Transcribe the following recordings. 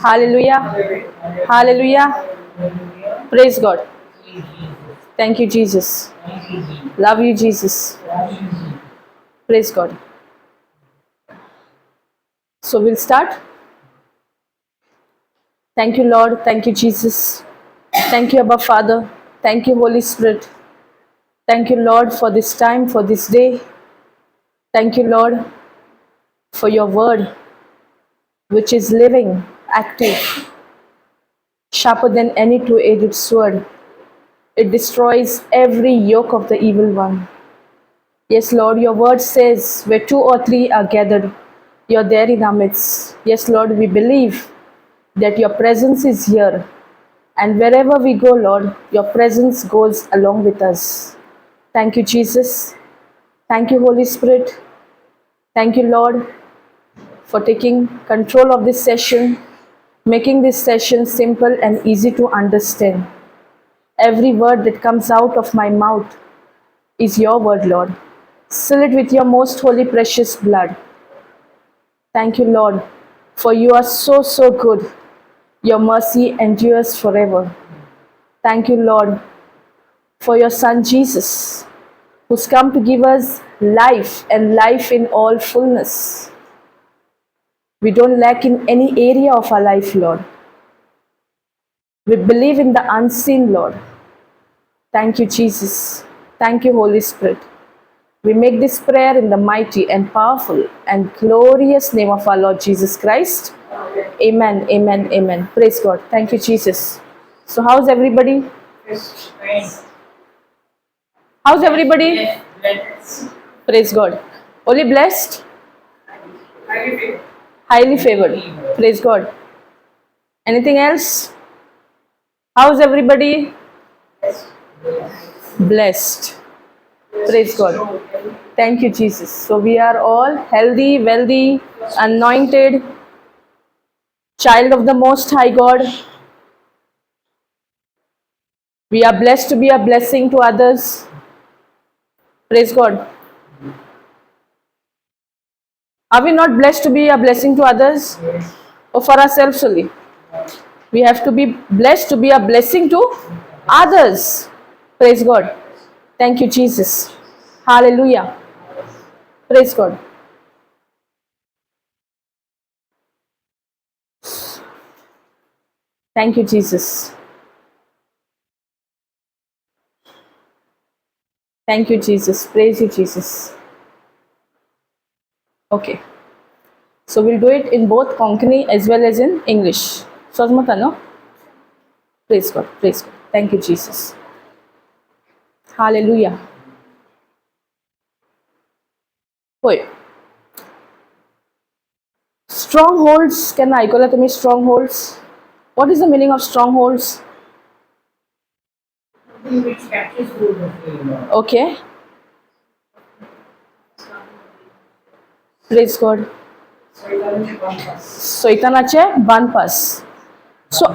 Hallelujah. Hallelujah. Praise God. Thank you, Jesus. Love you, Jesus. Praise God. So we'll start. Thank you, Lord. Thank you, Jesus. Thank you, Abba Father. Thank you, Holy Spirit. Thank you, Lord, for this time, for this day. Thank you, Lord, for your word, which is living, active, sharper than any two-edged sword. It destroys every yoke of the evil one. Yes, Lord, your word says, where two or three are gathered, you're there in our midst. Yes, Lord, we believe that your presence is here. And wherever we go, Lord, your presence goes along with us. Thank you, Jesus. Thank you, Holy Spirit. Thank you, Lord, for taking control of this session, making this session simple and easy to understand. Every word that comes out of my mouth is your word, Lord. Seal it with your most holy, precious blood. Thank you, Lord, for you are so, so good. Your mercy endures forever. Thank you, Lord, for your Son Jesus, who's come to give us life and life in all fullness. We don't lack in any area of our life, Lord. We believe in the unseen, Lord. Thank you, Jesus. Thank you, Holy Spirit. We make this prayer in the mighty and powerful and glorious name of our Lord Jesus Christ. Amen, amen, amen. Praise God. Thank you, Jesus. So, how's everybody? How's everybody? Praise God. Only blessed? Highly favored. Praise God. Anything else? How's everybody? Blessed. Praise God. Thank you, Jesus. So we are all healthy, wealthy, anointed, child of the Most High God. We are blessed to be a blessing to others. Praise God. Are we not blessed to be a blessing to others? Or for ourselves only? We have to be blessed to be a blessing to others. Praise God. Thank you, Jesus. Hallelujah. Praise God. Thank you, Jesus. Thank you, Jesus. Praise you, Jesus. Okay. So we'll do it in both Konkani as well as in English. Sojmata, no? Praise God. Praise God. Thank you, Jesus. Hallelujah. Hoy. Strongholds. Can I call it strongholds? What is the meaning of strongholds? Okay. Praise God. Soitanache Banpas. So,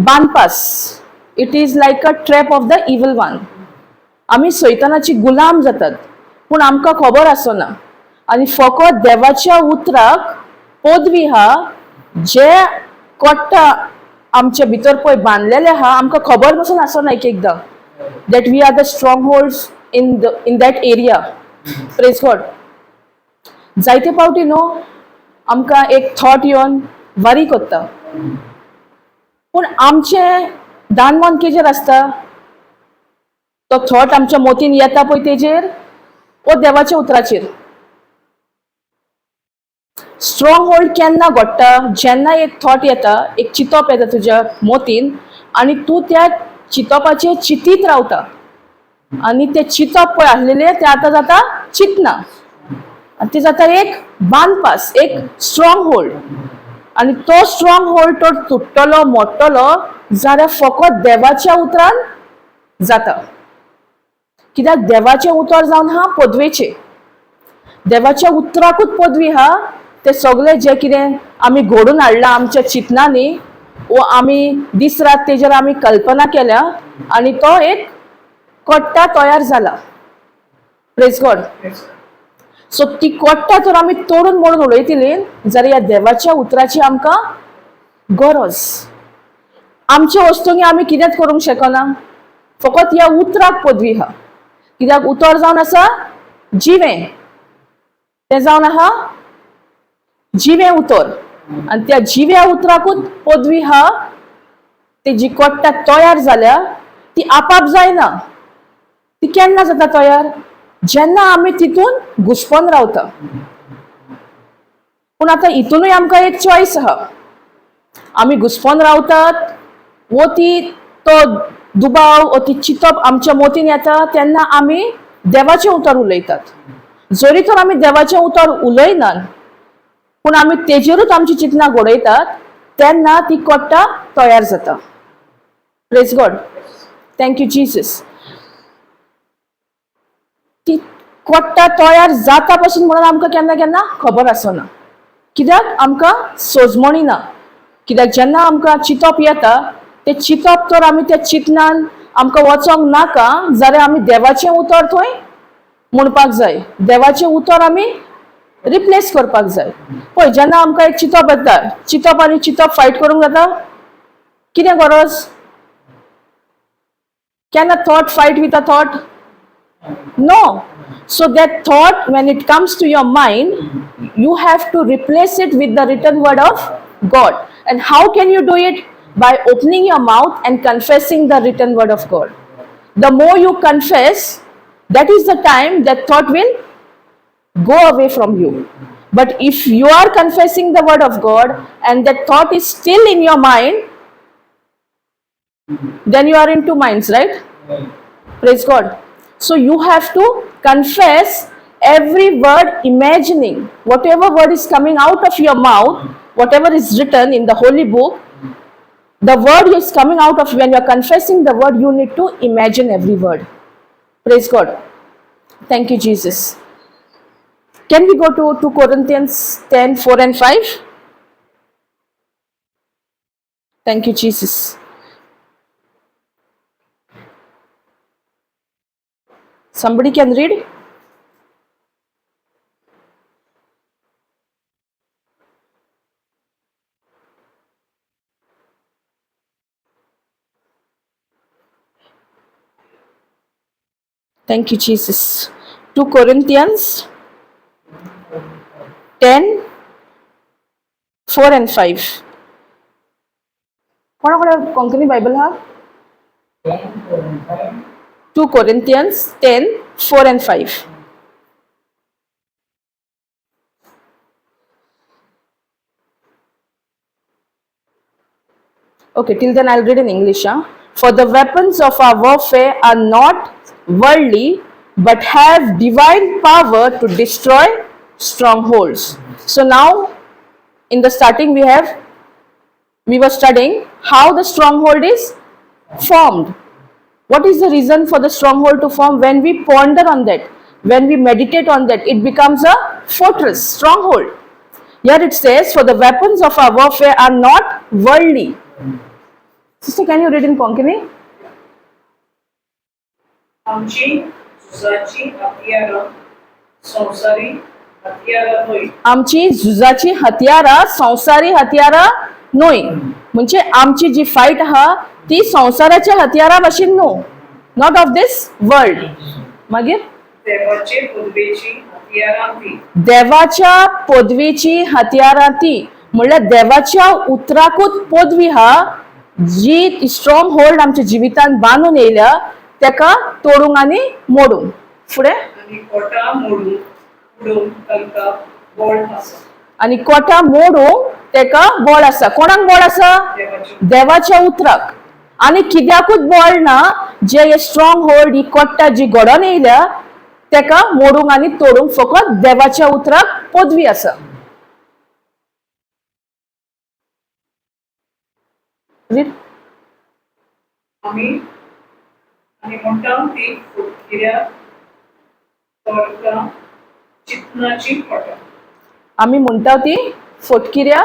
Banpas. It is like a trap of the evil one. आम्ही सैतानाची गुलाम जातात पूण आमकां खबर आसना आनी फकत देवाच्या उतराक पदवी हा जे कोट्टा आमचे भितर पळय बांदलेले आहा आमकां खबर पासून आसना एक एकदां that we are the strongholds in that area. Praise God. जायते पावटी न्हू आमकां एक थॉट येवन वरी करता पूण आमचे दानमन केजेर आसता तो थॉट आमच्या मोतीन येता पळय तेजेर वो देवाच्या उतराचेर स्ट्रॉंग होल्ड केन्ना घडटा जेन्ना एक थॉट येता एक चितप येता तुज्या मोतीन आनी तूं त्या चितपाचेर चितीत रावता आनी ते चितप पळय आसलेले ते आतां जाता चिंतना आनी ते जाता एक बांदपास एक स्ट्रॉंग होल्ड आनी तो स्ट्रॉंग होल्ड तो तुटतलो मोडटलो जाल्यार फकत देवाच्या उतरान जाता कित्याक देवाचें उतर जावन हा पदवेचें देवाच्या उतराकूच पदवी हा ते सगळें जें कितें आमी घडोवन हाडलां आमच्या चिंतनांनी वो आमी दीस रात तेजेर आमी कल्पना केल्या आनी तो एक कोट्टा तयार जाला प्रेज गॉड सो ती कोट्टा तर आमी तोडून मोडून उडयतली जाल्यार ह्या देवाच्या उतराची आमकां गरज. आमच्या वस्तूंनी आमी कितेंच करूंक शकना. फकत ह्या उतराक पदवी आहा. कित्याक उतर जावन आसा जिवें. तें जावन आहा जिवें उतर. आनी त्या जिव्या उतराकूच पदवी आहा. ती जी कोट्टा तयार जाल्या ती आपाप जायना. ती केन्ना जाता तयार? जेन्ना आमी तितून घुस्पोन रावता. पूण आतां हितूनय आमकां एक चॉयस आहा. आमी घुस्पोन रावतात वो ती तो दुबाव वो ती चिंतप आमच्या मोतीन येता तेन्ना आमी देवाचें उतर उलयतात. जरी तर आमी देवाचें उतर उलयनात पूण आमी तेजेरूच आमची चिंतनां घडयतात तेन्ना ती कोट्टा तयार जाता. Praise God. Thank you Jesus. ती कोट्टा तयार जाता पासून म्हणून आमकां केन्ना केन्ना खबर आसना. कित्याक आमकां सोजमणी ना. कित्याक जेन्ना आमकां चिंतप येता ते चिंतप तर आमी त्या चिंतनान आमकां वचोंक नाका जाल्यार आमी देवाचें उतर थंय म्हणपाक जाय. देवाचें उतर आमी रिप्लेस करपाक जाय. पळय जेन्ना आमकां एक चिंतप येता, चिंतप आनी चिंतप फायट करूंक जाता? कितें गरज? Can a thought fight with a thought? No. So that thought, when it comes to your mind, you have to replace it with the written word of God. And how can you do it? By opening your mouth and confessing the written word of God. The more you confess, that is the time that thought will go away from you. But if you are confessing the word of God and that thought is still in your mind, then you are in two minds, right? Praise God. So you have to confess every word, imagining whatever word is coming out of your mouth, whatever is written in the holy book, the word is coming out of, when you are confessing the word, you need to imagine every word. Praise God. Thank you, Jesus. Can we go to 2 Corinthians 10, 4 and 5? Thank you, Jesus. Somebody can read? Thank you, Jesus. 2 Corinthians 10, 4 and 5. कोणाकडे Konkani Bible हा? 2 Corinthians 10, 4 and 5. Okay, till then I'll read in English. For the weapons of our warfare are not worldly, but have divine power to destroy strongholds. So now, in the starting we were studying how the stronghold is formed. What is the reason for the stronghold to form? When we ponder on that, when we meditate on that, it becomes a fortress, stronghold. Here it says, for the weapons of our warfare are not worldly. Sister, can you read in Konkani? आमची झुजाची हत्यारं संसारी हत्यारं न्हय. आमची झुजाची हत्यारां संसारी हत्यारां न्हय. म्हणजे आमची जी fight आहा ती संसाराच्या हत्यारां भाशेन न्हू. Not of this world. मागीर देवाचे पदवेची हत्यारां ती. देवाच्या पदवेची हत्यारां ती. म्हणल्यार देवाच्या उतराकूच पदवी आहा जी स्ट्रॉंग होल्ड आमच्या जिवितान बांदून येयल्या तेका तोडूंक आनी मोडूंक. फुडें आनी कोटा मोडून उडोवंक तांकां बळ आसा. आनी कोटा मोडूंक तेका बळ आसा. कोणाक बळ आसा? देवाच्या उतराक. आनी कित्याकूच बळ ना? जे हे स्ट्रॉंग होल्ड ही कोट्टा जी घडोवन येयल्या तेका मोडूंक आनी तोडूंक फकत देवाच्या उतराक पदवी आसा. आमी आनी म्हणटा ती फुटकिऱ्या तोडका चिंतनाची कोटा. आमी म्हणटा ती फटकिऱ्या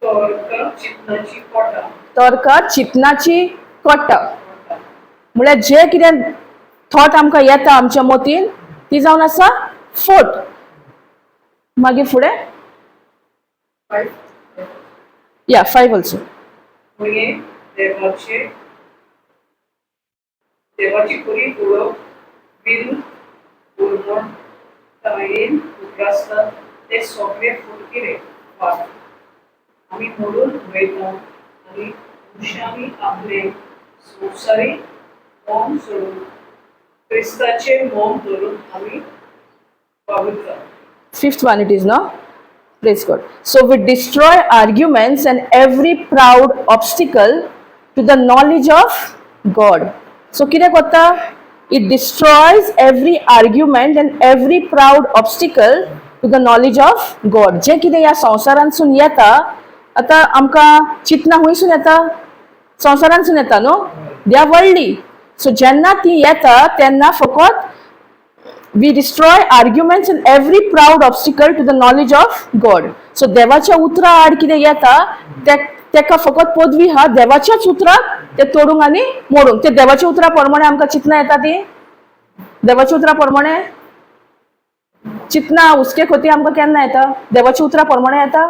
तोडका चिंतनाची कोटा. तोरका चिंतनाची कोट्टा. म्हळ्यार जे कितें थॉट आमकां येता आमच्या मोतीन ती जावन आसा फोट. मागीर फुडें Yeah, 5 also. मुळे देवाची खुरी ओळख बिन बोलवण तळेन उद्रासतात ते सगळे फुटकिरे वाट आम्ही मोडून वयता आणि खुशाली आपले संवसारी मोम सोडून क्रिस्ताचे मोम धरून आम्ही वावरता. 5th one it is, no? Praise God. So we destroy arguments and every proud obstacle to the knowledge of God. So कितें करता? It destroys every argument and every proud obstacle to the knowledge of God. जे कितें ह्या संवसारांसून येता, आतां आमकां चिंतना हुंयसून येता, संवसारांसून येता न्हू, दे आर वर्ल्डली. सो जेन्ना ती येता तेन्ना फकत we destroy arguments and every proud obstacle to the knowledge of God. So देवाच्या उतरा आड कितें येता तेका फकत पदवी हा देवाच्याच उतराक ते तोडूंक आनी मोडूंक. ते देवाच्या उतरा प्रमाणे आमकां चिंतना येता ती देवाच्या उतरा प्रमाणे चिंतना हुस्के खोती आमकां केन्ना येता? देवाच्या उतरा प्रमाणे येता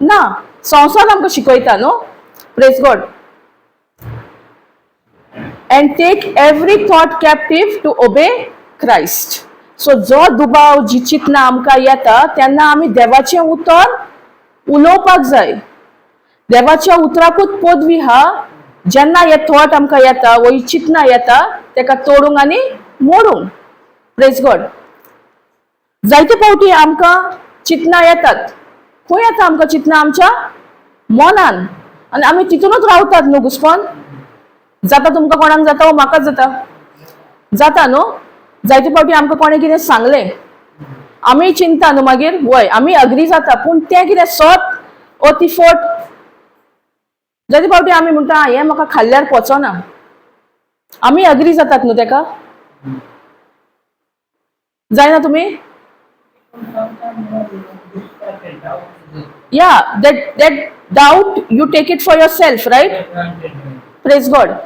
ना. संवसार आमकां शिकयता न्हू. Praise God. And take every thought captive to obey Christ. So जो दुबाव जी चिंतना आमकां येता तेन्ना आमी देवाचें उतर उलोवपाक जाय. देवाच्या उतराकूच पदवी हा. जेन्ना हे थॉट आमकां येता वो ही चिंतना येता तेका तोडूंक आनी मोडूंक. Praise God. जायते फावटी आमकां चिंतना येतात. खंय येता आमकां चिंतना? आमच्या मनान. आनी आमी तितूनच रावतात न्हू घुस्पोन. जाता तुमकां कोणाक जाता वो म्हाकाच जाता न्हू. जायते फावटी आमकां कोणें कितें सांगलें आमी चिंता न्हू मागीर वय आमी अग्री जाता पूण तें कितें सोत ओ ती फोट. जायते फावटी आमी म्हणटा हें म्हाका खाल्ल्यार पचना. आमी अग्री जातात न्हू तेका. जायना तुमी? या that doubt you take it for yourself, right? Praise God.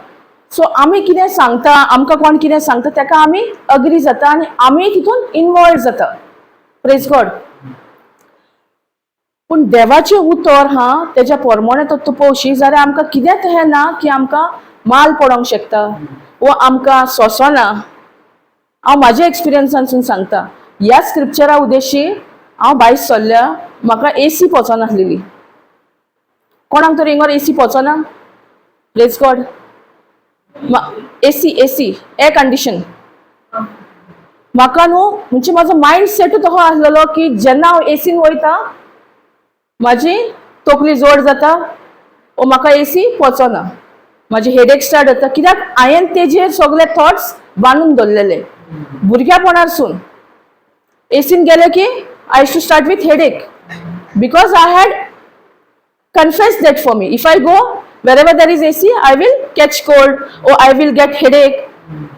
सो आमी कितें सांगता आमकां कोण कितें सांगता तेका आमी अग्री जाता आनी आमी तितून इनवॉल्व जाता. Praise God. पूण देवाचें उतर हा तेज्या प्रमाणे तो तूं पळोवशी जाल्यार आमकां कितेंच हें ना की आमकां माल पडोंक शकता वो आमकां सोंसना. हांव म्हाज्या एक्सपिरियन्सानसून सांगता. ह्या स्क्रिप्चरा उद्देशी हांव भायर सरल्या म्हाका AC पचनासलेली. कोणाक तरी हिंगर AC पचना? Praise God. AC air condition म्हाका न्हू म्हणजे म्हाजो मायंड सेटूच तसो आसलेलो की जेन्ना हांव एसीन वयता म्हाजी तकली जोड जाता वो म्हाका AC पचना. म्हाजी हेडेक स्टार्ट जाता कित्याक हांवें तेजेर सगळे थॉट्स बांदून दवरलेले भुरग्यापणारसून. एसीन गेले की I used to start with headache because I had confessed that for me. If I go wherever there is AC, I will catch cold or I will get headache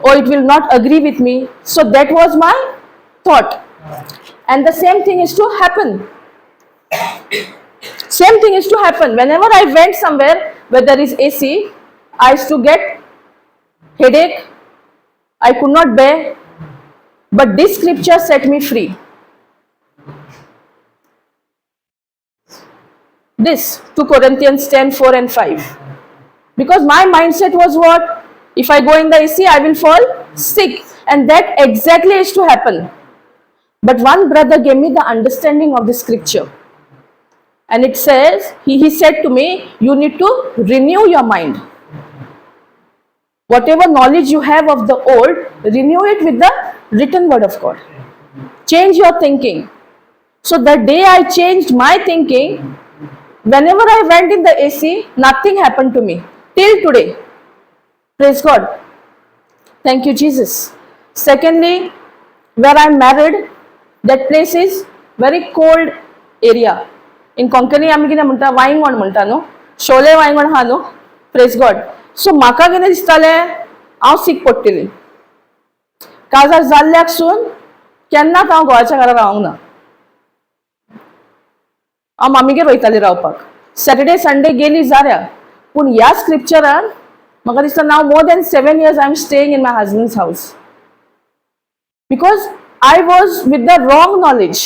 or it will not agree with me. So that was my thought. And the same thing is to happen. Same thing is to happen. Whenever I went somewhere where there is AC, I used to get headache. I could not bear. But this scripture set me free. This 2 Corinthians 10:4 and 5. Because my mindset was what? If I go in the AC, I will fall sick. And that exactly is to happen. But one brother gave me the understanding of the scripture. And it says, he said to me, you need to renew your mind. Whatever knowledge you have of the old, renew it with the written word of God. Change your thinking. So the day I changed my thinking, whenever I went in the AC, nothing happened to me till today. Praise God. Thank you, Jesus. Secondly, where I'm married, that place is very cold area. In Konkani, आमी कितें म्हणटा वांयगण म्हणटा न्हू. शोले वांयगण हा न्हू. Praise God. So म्हाका कितें दिसतालें हांव सीक पडटली. काजार जाल्ल्याकसून केन्नाच हांव घोवाच्या घरा रावंक ना. हांव मामीगेर वयताली रावपाक. सॅटर्डे संडे गेली जाल्यार पूण ह्या स्क्रिप्चरान म्हाका दिसता नाव more than 7 years I am staying in my husband's house because I was with the wrong knowledge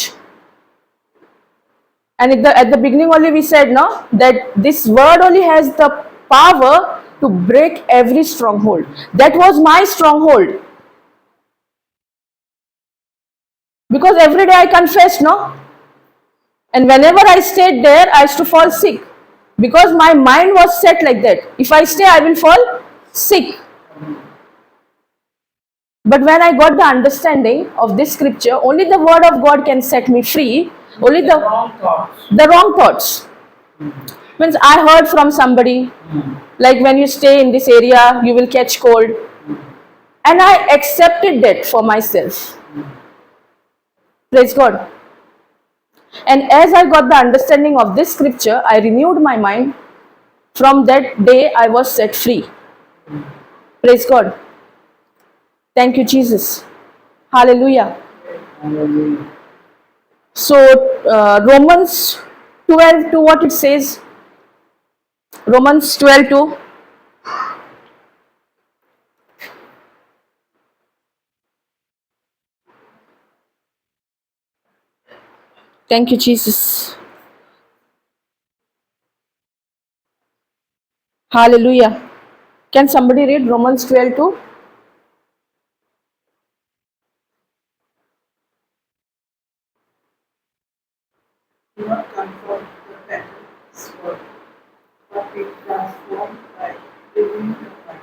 And at the beginning only we said, no, that this word only has the power to break every stronghold. That was my stronghold. Because every day I confessed, no? And whenever I stayed there, I used to fall sick. Because my mind was set like that. If I stay, I will fall sick. But when I got the understanding of this scripture, only the word of God can set me free. Only The wrong thoughts. the wrong thoughts. Means I heard from somebody, like when you stay in this area, you will catch cold. And I accepted that for myself. Praise God. And as I got the understanding of this scripture, I renewed my mind. From that day, I was set free. Praise God. Thank you, Jesus. Hallelujah. So, Romans 12 to what it says? Romans 12 to. Thank you, Jesus. Hallelujah. Can somebody read Romans 12 to? Do not conform to the pattern of this world, but be transformed by renewing your mind,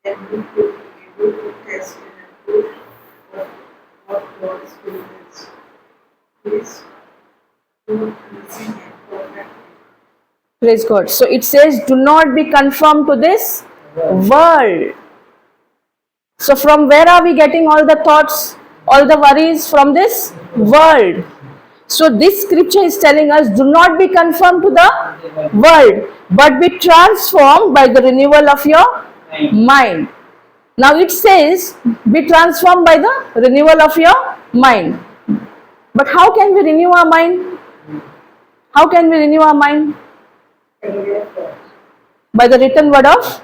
and you will be able to test and approve what God's will is. His good, pleasing, and perfect will. Praise God. So it says, do not be conformed to this world. So from where are we getting all the thoughts, all the worries? From this world. So this scripture is telling us, do not be conformed to the world, but be transformed by the renewal of your mind. Now it says, be transformed by the renewal of your mind. But how can we renew our mind? How can we renew our mind? By the written word of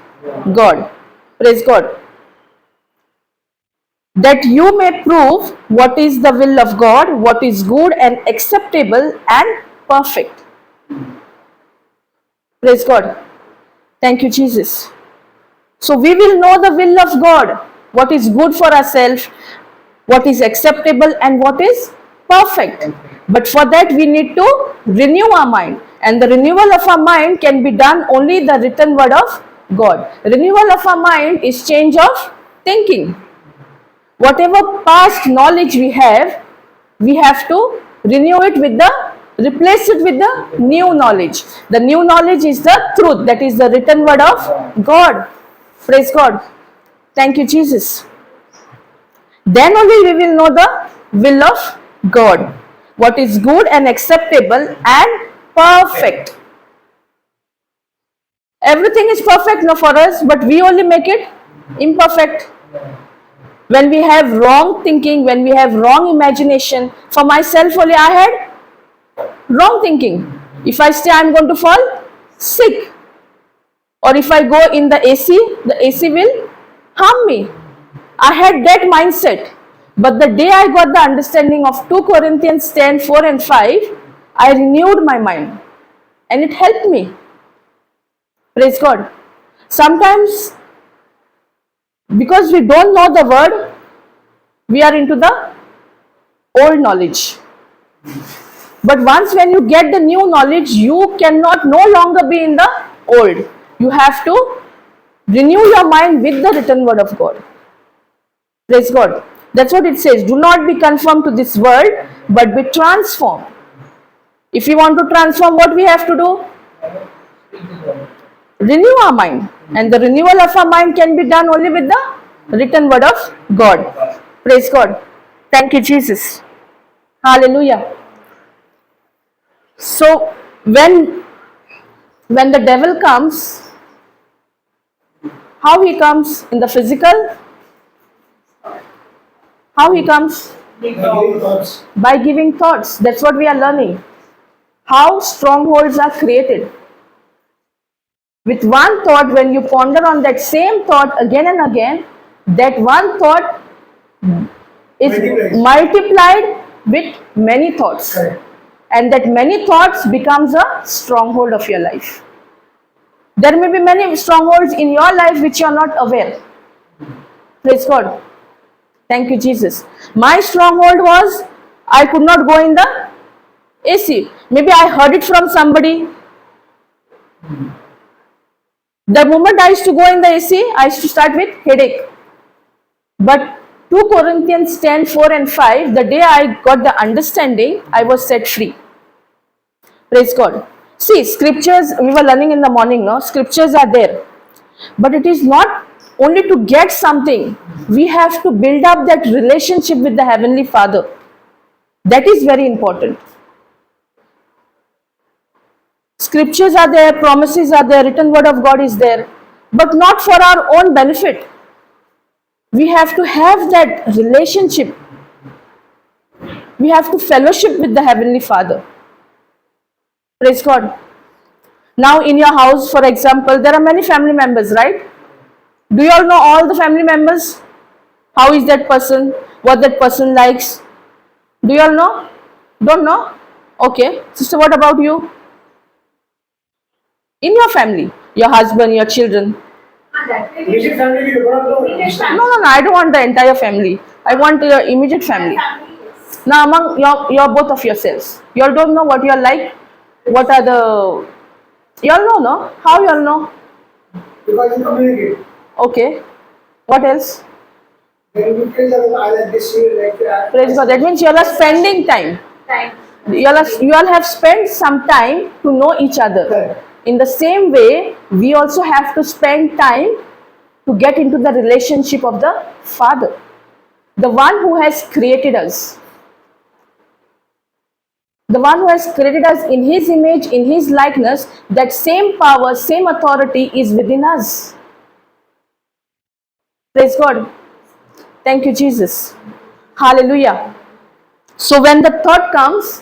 God. Praise God. That you may prove what is the will of God, what is good and acceptable and perfect. Praise God. Thank you, Jesus. So we will know the will of God, what is good for ourselves, what is acceptable and what is perfect. But for that we need to renew our mind. And the renewal of our mind can be done only the written word of God. Renewal of our mind is change of thinking. Whatever past knowledge we have to renew it with replace it with the new knowledge. The new knowledge is the truth, that is the written word of God. Praise God. Thank you, Jesus. Then only we will know the will of God, what is good and acceptable and perfect. Everything is perfect now for us, but we only make it imperfect. When we have wrong thinking, when we have wrong imagination, for myself only I had wrong thinking. If I stay, I am going to fall sick. Or if I go in the AC will harm me. I had that mindset. But the day I got the understanding of 2 Corinthians 10, 4 and 5, I renewed my mind. And it helped me. Praise God. Sometimes, because we don't know the word, we are into the old knowledge. But once when you get the new knowledge, you cannot no longer be in the old. You have to renew your mind with the written word of God. Praise God. That's what it says. Do not be conformed to this world, but be transformed. If you want to transform, what we have to do? Renew our mind. And the renewal of our mind can be done only with the written word of God. Praise God. Thank you, Jesus. Hallelujah. So when the devil comes, how he comes in the physical? How he comes? By giving thoughts. That's what we are learning. How strongholds are created. With one thought, when you ponder on that same thought again and again, that one thought is multiplied with many thoughts. and that many thoughts becomes a stronghold of your life. There may be many strongholds in your life which you are not aware. Praise God. Thank you, Jesus. My stronghold was I could not go in the AC. Maybe I heard it from somebody. The moment I used to go in the AC, I used to start with headache. But 2 Corinthians 10, 4 and 5, the day I got the understanding, I was set free. Praise God. See, scriptures, we were learning in the morning, no? Scriptures are there. But it is not only to get something, we have to build up that relationship with the Heavenly Father. That is very important. Scriptures are there, promises are there, written word of God is there, but not for our own benefit. We have to have that relationship. We have to fellowship with the Heavenly Father. Praise God. Now in your house, for example, there are many family members, right? Do you all know all the family members? How is that person? What that person likes? Do you all know? Don't know? Okay. Sister, what about you? In your family, your husband, your children. Immediate family भी बड़ा तो No, I don't want the entire family. I want your immediate family. Now among your both of yourselves, you all don't know what you all like. What are the, you all know, no? How you all know? because you communicate. Okay. What else? Then you tell them I like this you like that. Praise God. That means you all are spending time. You all have spent some time to know each other. In the same way, we also have to spend time to get into the relationship of the Father, the one who has created us. The one who has created us in His image, in His likeness, that same power, same authority is within us. Praise God. Thank you, Jesus. Hallelujah. So when the thought comes,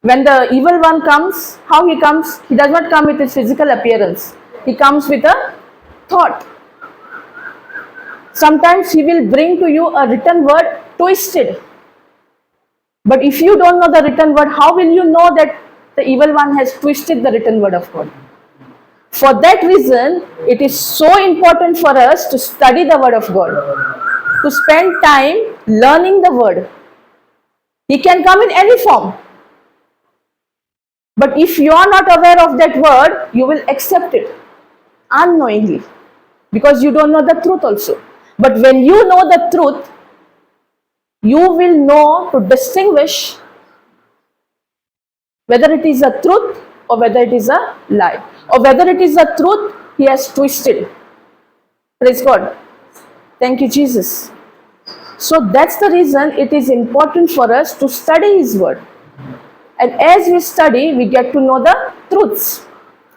when the evil one comes, how he comes? He does not come with his physical appearance. He comes with a thought. Sometimes he will bring to you a written word twisted. But if you don't know the written word, how will you know that the evil one has twisted the written word of God? For that reason, it is so important for us to study the word of God, to spend time learning the word. He can come in any form. But if you are not aware of that word, you will accept it unknowingly because you don't know the truth also. But when you know the truth, you will know to distinguish whether it is a truth or whether it is a lie, or whether it is a truth he has twisted. Praise God. Thank you, Jesus. So that's the reason it is important for us to study His word. And as we study, we get to know the truths.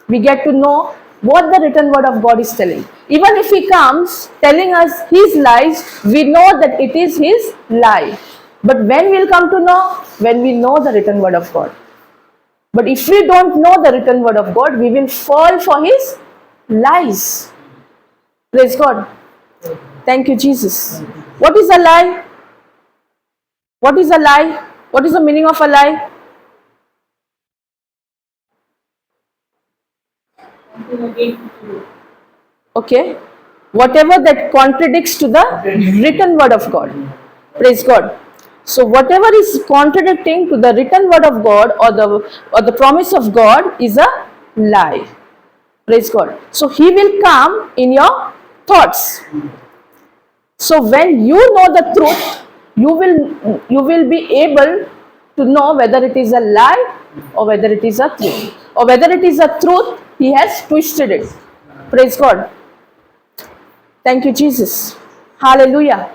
We get to know what the written word of God is telling. Even if He comes telling us His lies, we know that it is His lie. But when we'll come to know? When we know the written word of God. But if we don't know the written word of God, we will fall for His lies. Praise God. Thank you, Jesus. What is a lie? What is a lie? What is the meaning of a lie? Okay. Whatever that contradicts to the written word of God. Praise God. So whatever is contradicting to the written word of God or the promise of God is a lie. Praise God. So He will come in your thoughts. So when you know the truth, you will be able to know whether it is a lie or whether it is a truth. Or whether it is a truth, He has twisted it. Praise God. Thank you, Jesus. Hallelujah.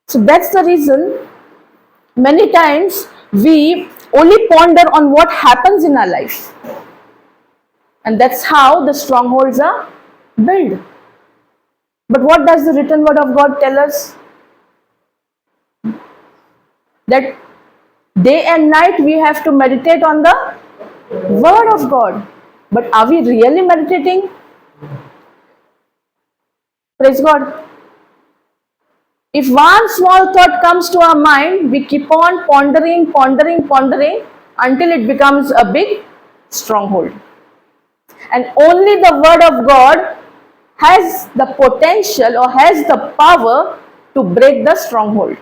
So that's the reason many times we only ponder on what happens in our life. And that's how the strongholds are built. But what does the written word of God tell us? That day and night we have to meditate on the word of God. But are we really meditating? Praise God. If one small thought comes to our mind, we keep on pondering, pondering, pondering until it becomes a big stronghold. And only the Word of God has the potential or has the power to break the stronghold.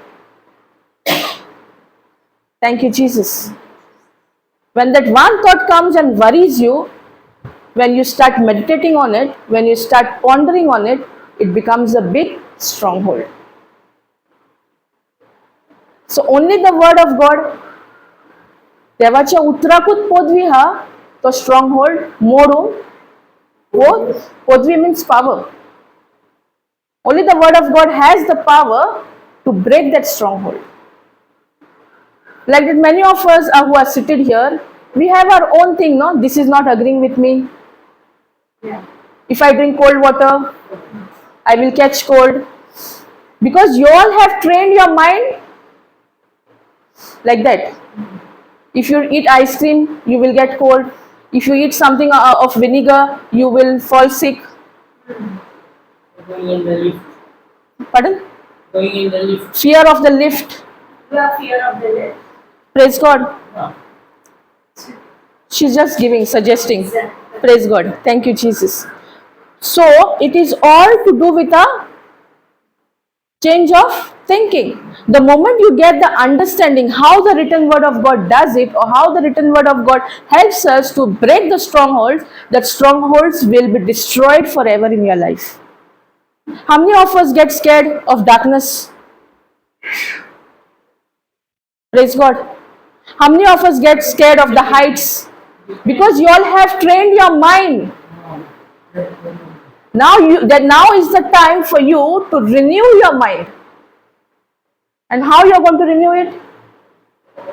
Thank you, Jesus. When that one thought comes and worries you, when you start meditating on it, when you start pondering on it, it becomes a big stronghold. So only the word of God, देवाच्या उतराकूच पदवी हा तो stronghold मोडून वो पदवी means power. Only the word of God has the power to break that stronghold. Like that many of us who are seated here, we have our own thing, no? This is not agreeing with me. Yeah. If I drink cold water, I will catch cold. Because you all have trained your mind like that. If you eat ice cream, you will get cold. If you eat something of vinegar, you will fall sick. Going in the lift. Pardon? Going in the lift. Fear of the lift. You have fear of the dead. Praise God. Yeah. She's just giving, suggesting. Praise God. Thank you, Jesus. So, it is all to do with a change of thinking. The moment you get the understanding how the written word of God does it, or how the written word of God helps us to break the strongholds, that strongholds will be destroyed forever in your life. How many of us get scared of darkness? Praise God. How many of us get scared of the heights? Because you all have trained your mind. Now is the time for you to renew your mind. And how you are going to renew it?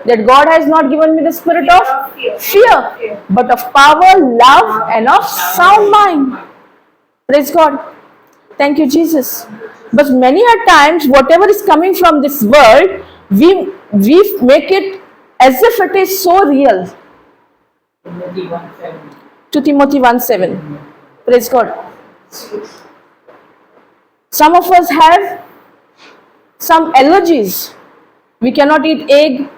That God has not given me the spirit of fear, but of power, love, and of sound mind. Praise God. Thank you, Jesus. But many a times, whatever is coming from this world, we make it as if it is so real. Timothy 1:7. 2 Timothy 1:7. Praise God. Some of us have some allergies. We cannot eat egg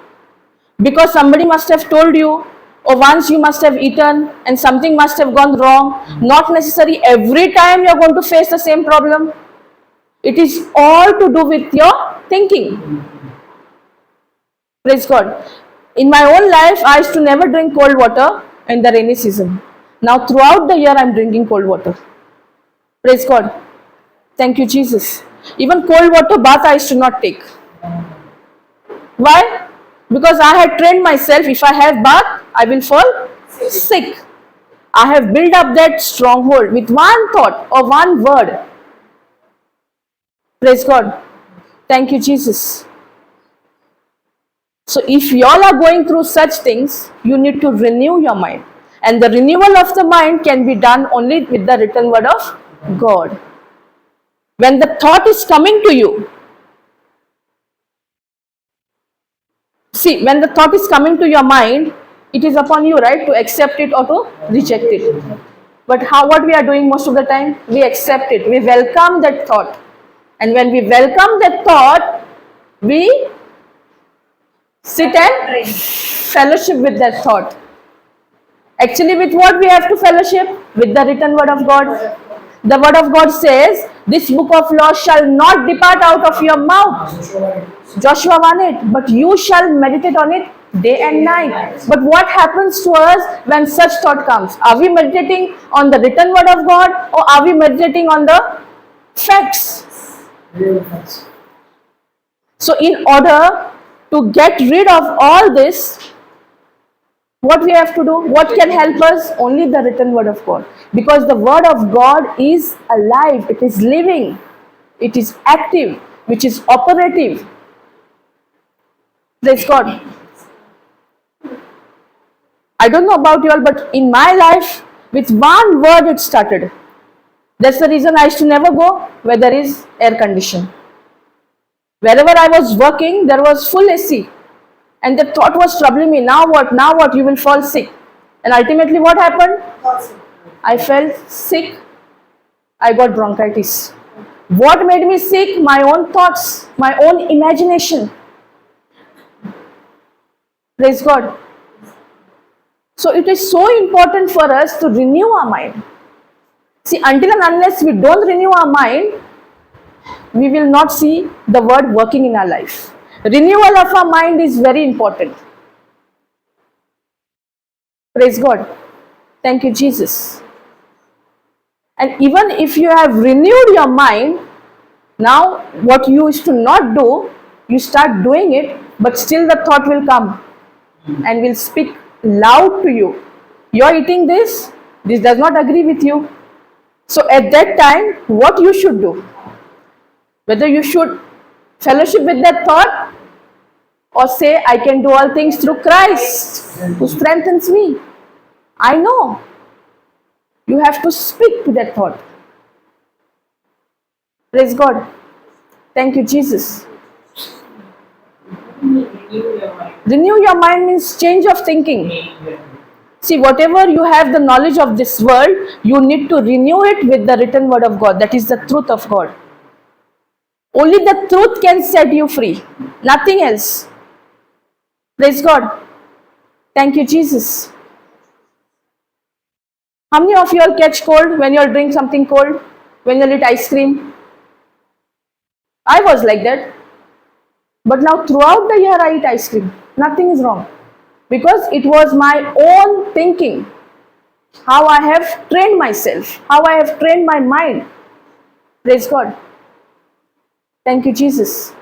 because somebody must have told you, or once you must have eaten and something must have gone wrong. Not necessarily every time you are going to face the same problem. It is all to do with your thinking. Praise God. In my own life, I used to never drink cold water in the rainy season. Now throughout the year, I am drinking cold water. Praise God. Thank you, Jesus. Even cold water bath I used to not take. Why? Because I had trained myself, if I have bath, I will fall sick. I have built up that stronghold with one thought or one word. Praise God. Thank you, Jesus. So if you all are going through such things, you need to renew your mind. And the renewal of the mind can be done only with the written word of God. When the thought is coming to you, see, when the thought is coming to your mind, it is upon you, right, to accept it or to reject it. But what we are doing most of the time? We accept it. We welcome that thought. And when we welcome that thought, we sit and fellowship with that thought. Actually, with what we have to fellowship? With the written word of God. The word of God says, this book of law shall not depart out of your mouth. Joshua 1:8. But you shall meditate on it day and night. But what happens to us when such thought comes? Are we meditating on the written word of God, or are we meditating on the facts? So in order to get rid of all this, what we have to do? What can help us? Only the written word of God. Because the word of God is alive, it is living, it is active, which is operative. Praise God. I don't know about you all, but in my life, with one word it started. That's the reason I used to never go where there is air condition. Wherever I was working, there was full AC. And the thought was troubling me. Now what? Now what? You will fall sick. And ultimately what happened? I felt sick. I got bronchitis. What made me sick? My own thoughts, my own imagination. Praise God. So it is so important for us to renew our mind. See, until and unless we don't renew our mind, we will not see the word working in our life. Renewal of our mind is very important. Praise God. Thank you, Jesus. And even if you have renewed your mind, now what you used to not do, you start doing it, but still the thought will come and will speak loud to you. You're eating this does not agree with you. So at that time, what you should do? Whether you should fellowship with that thought or say, I can do all things through Christ who strengthens me. I know. You have to speak to that thought. Praise God. Thank you, Jesus. Renew your mind. Renew your mind means change of thinking. See, whatever you have the knowledge of this world, you need to renew it with the written word of God. That is the truth of God. Only the truth can set you free. Nothing else. Praise God. Thank you, Jesus. How many of you all catch cold when you all drink something cold? When you all eat ice cream? I was like that. But now throughout the year I eat ice cream. Nothing is wrong. Because it was my own thinking. How I have trained myself. How I have trained my mind. Praise God. Thank you, Jesus.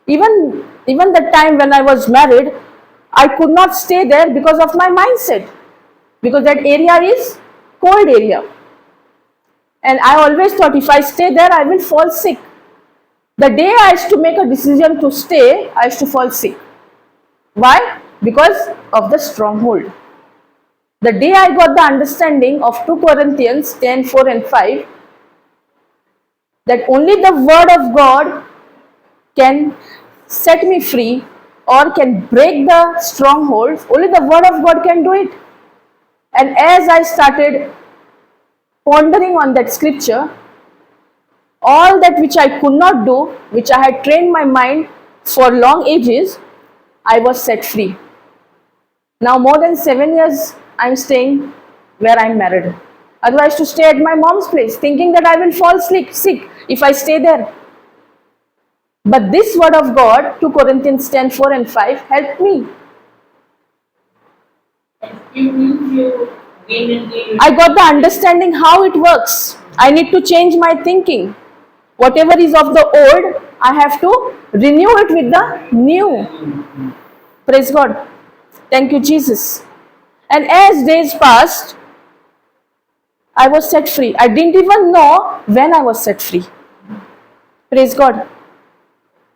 Even the time when I was married, I could not stay there because of my mindset. Because that area is cold area. And I always thought if I stay there, I will fall sick. The day I used to make a decision to stay, I used to fall sick. Why? Because of the stronghold. The day I got the understanding of 2 Corinthians 10, 4 and 5, that only the word of God can set me free or can break the strongholds, only the word of God can do it. And as I started pondering on that scripture, all that which I could not do, which I had trained my mind for long ages, I was set free. Now more than 7 years I am staying where I am married. Otherwise to stay at my mom's place, thinking that I will fall sick if I stay there. But this word of God, 2 Corinthians 10, 4 and 5, helped me. And it means you gain and gain. I got the understanding how it works. I need to change my thinking. Whatever is of the old, I have to renew it with the new. Praise God. Thank you, Jesus. And as days passed, I was set free. I didn't even know when I was set free. Praise God.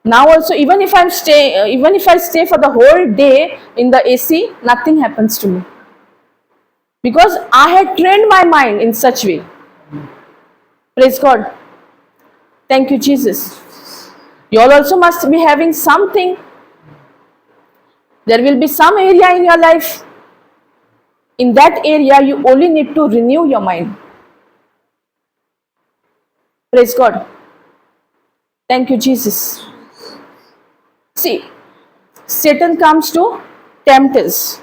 Now also, even if I stay for the whole day in the AC, nothing happens to me. Because I had trained my mind in such way. Praise God. Thank you, Jesus. You all also must be having something. There will be some area in your life. In that area, you only need to renew your mind. Praise God. Thank you, Jesus. See, Satan comes to tempt us.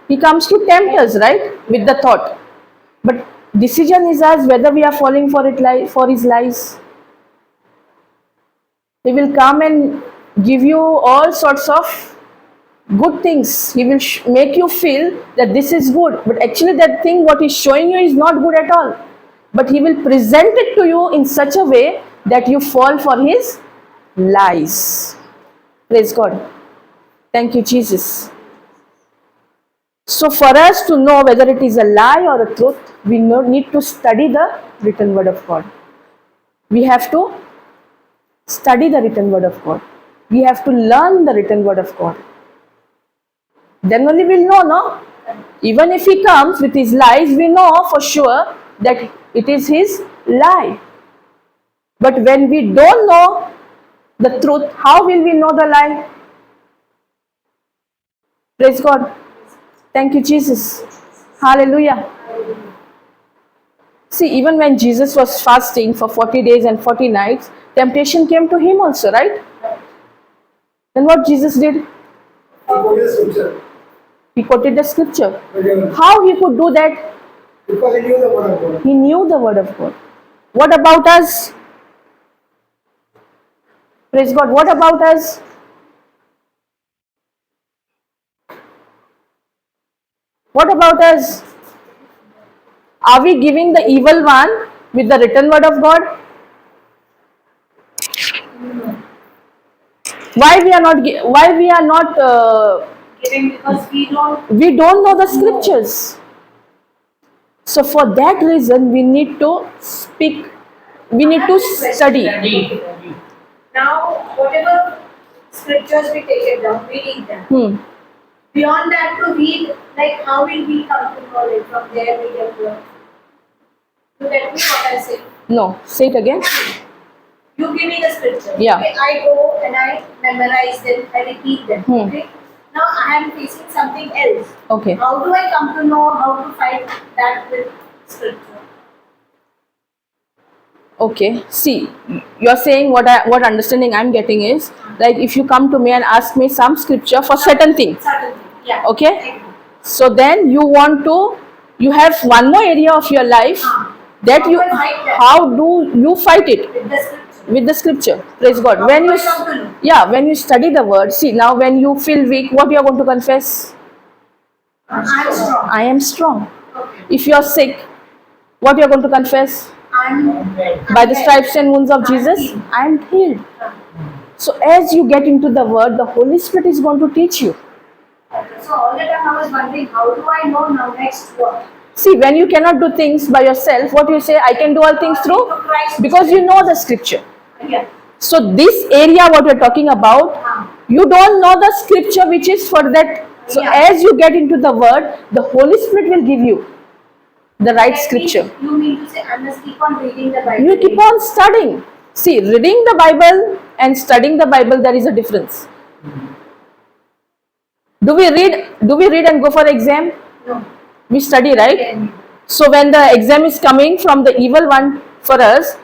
He comes to tempt us, right? With the thought. But decision is ours whether we are falling for his lies. He will come and give you all sorts of good things. He will make you feel that this is good. But actually that thing what he's showing you is not good at all. But he will present it to you in such a way that you fall for his lies. Praise God. Thank you, Jesus. So for us to know whether it is a lie or a truth, we need to study the written word of God. We have to study the written word of God. We have to learn the written word of God. Then only we'll know, no? Even if he comes with his lies, we know for sure that it is his lie. But when we don't know the truth, how will we know the lie? Praise God. Thank you, Jesus. Hallelujah. See, even when Jesus was fasting for 40 days and 40 nights, temptation came to him also, right? Then what Jesus did? He quoted the scripture. He quoted the scripture. Because How he could do that? he knew the word of God. He knew the word of God. What about us? Praise God. What about us? What about us? Are we giving the evil one with the written word of God? Why we are not? Why we are not? Giving because We don't know the scriptures. So for that reason, we need to speak. We need to study. study. Now, whatever scriptures we take it down, we read them. Beyond that, to read, like how will we come to knowledge from there we get learn? You get me what I say? No, say it again. You give me the scripture. Yeah. Okay, I go and I memorize them, I repeat them. Okay. Now I am facing something else. Okay. How do I come to know how to find that with scripture? Okay. See, you're saying what understanding I'm getting is like if you come to me and ask me some scripture for certain thing. Certainly. Yeah. Okay. Thank you. So then you have one more area of your life that How you do I fight that? how do you fight it With the scripture. with the scripture? Praise God. How When do you I come to know? when you study the word, see now when you feel weak, what you are going to confess? I am strong. I am strong. Okay. If you are sick, what you are going to confess? By the stripes and wounds of Jesus, I am healed. So as you get into the word, the Holy Spirit is going to teach you. So all the time I was wondering, how do I know now next what? See, when you cannot do things by yourself, what you say, I can do all things through? Because you know the scripture. Yeah. So this area what you're talking about, you don't know the scripture which is for that. So Yeah. as you get into the word, the Holy Spirit will give you the right That scripture. means you mean to say I must keep on reading the Bible. You keep on studying. See, reading the Bible and studying the Bible, there is a difference. Do we read and go for exam? No. We study, right? Again. So when the exam is coming from the evil one for us,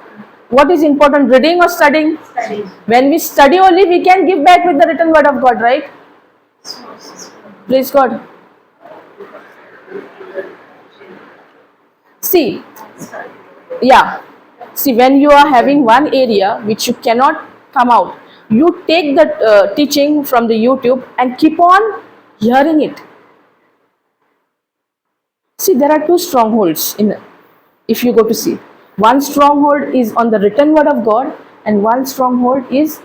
what is important, reading or studying? Studies. When we study only, we can give back with the written word of God, right? Praise God. See, see, when you are having one area which you cannot come out, you take the teaching from the YouTube and keep on hearing it. See, there are two strongholds if you go to see. One stronghold is on the written word of God, and one stronghold is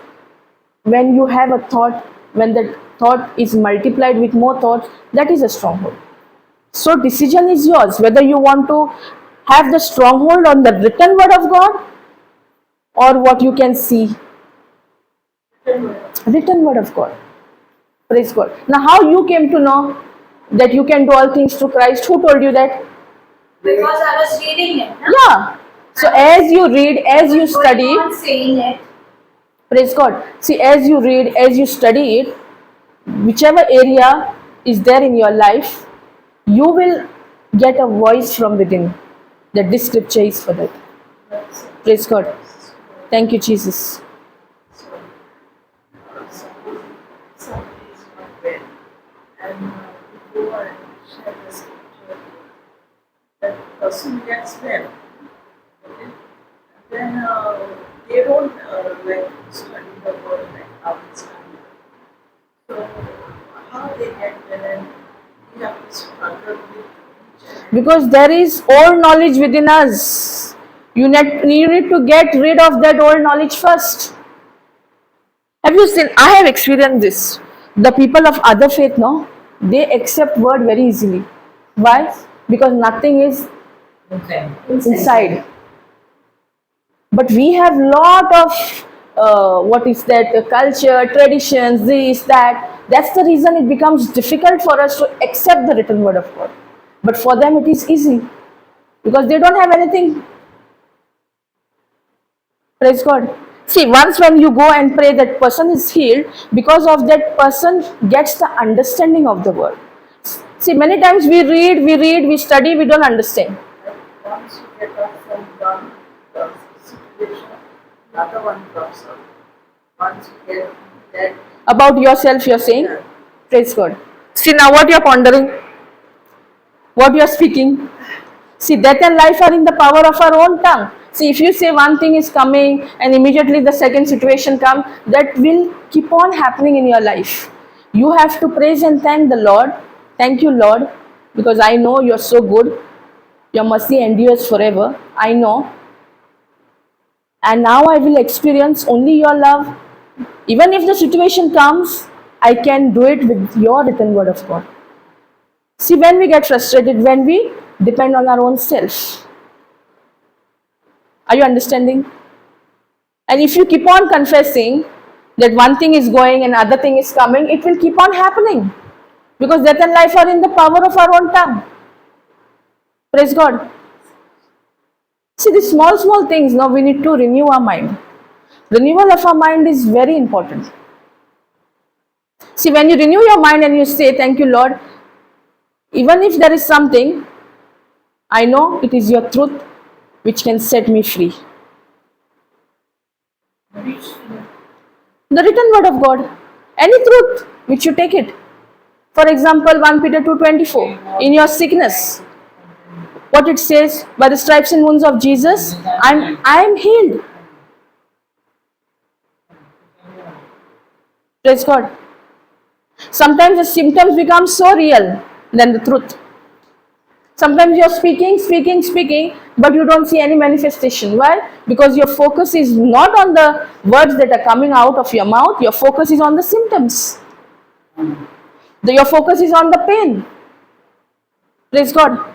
when you have a thought, when the thought is multiplied with more thoughts, that is a stronghold. So decision is yours, whether you want to have the stronghold on the written word of God or what you can see. Written word of God. Praise God. Now how you came to know that you can do all things through Christ? Who told you that? Because I was reading it. No? Yeah. So as you read, as you study, Going on saying it. praise God. See, as you read, as you study it, whichever area is there in your life, you will get a voice from within that this scripture is for that. Praise God. Thank you, Jesus. Somebody is not well, and you go and share the scripture, that person gets well. Okay? Then they don't like to study the word like how we study. So how they get well, and we have to struggle with each other. Because there is old knowledge within us. You need to get rid of that old knowledge first. Have you seen? I have experienced this. The people of other faith, no, they accept word very easily. Why? Because nothing is inside. But we have lot of what is that culture, traditions, this, that. That's the reason it becomes difficult for us to accept the written word of God. But for them it is easy because they don't have anything. Praise God. See, once when you go and pray, that person is healed because of that person gets the understanding of the word. See, many times we read, we study, we don't understand. Once you get a situation, another one comes up. Once you get that, About yourself, you're saying? yeah, Praise God. See now what you're pondering, what you're speaking. See, death and life are in the power of our own tongue. See, if you say one thing is coming and immediately the second situation comes, that will keep on happening in your life. You have to praise and thank the Lord. Thank you, Lord, because I know you're so good. Your mercy endures forever. I know. And now I will experience only your love. Even if the situation comes, I can do it with your written word of God. See, when we get frustrated, when we depend on our own self. Are you understanding? And if you keep on confessing that one thing is going and other thing is coming, it will keep on happening. Because death and life are in the power of our own tongue. Praise God. See, these small things, now we need to renew our mind. Renewal of our mind is very important. See, when you renew your mind and you say, thank you, Lord, even if there is something, I know it is your truth which can set me free. The written word of God, any truth which you take it. For example, 1 Peter 2:24, in your sickness, what it says, by the stripes and wounds of Jesus, I am healed. Praise God. Sometimes the symptoms become so real than the truth. Sometimes you're speaking, but you don't see any manifestation. Why? Because your focus is not on the words that are coming out of your mouth, your focus is on the symptoms. Your focus is on the pain. Praise God.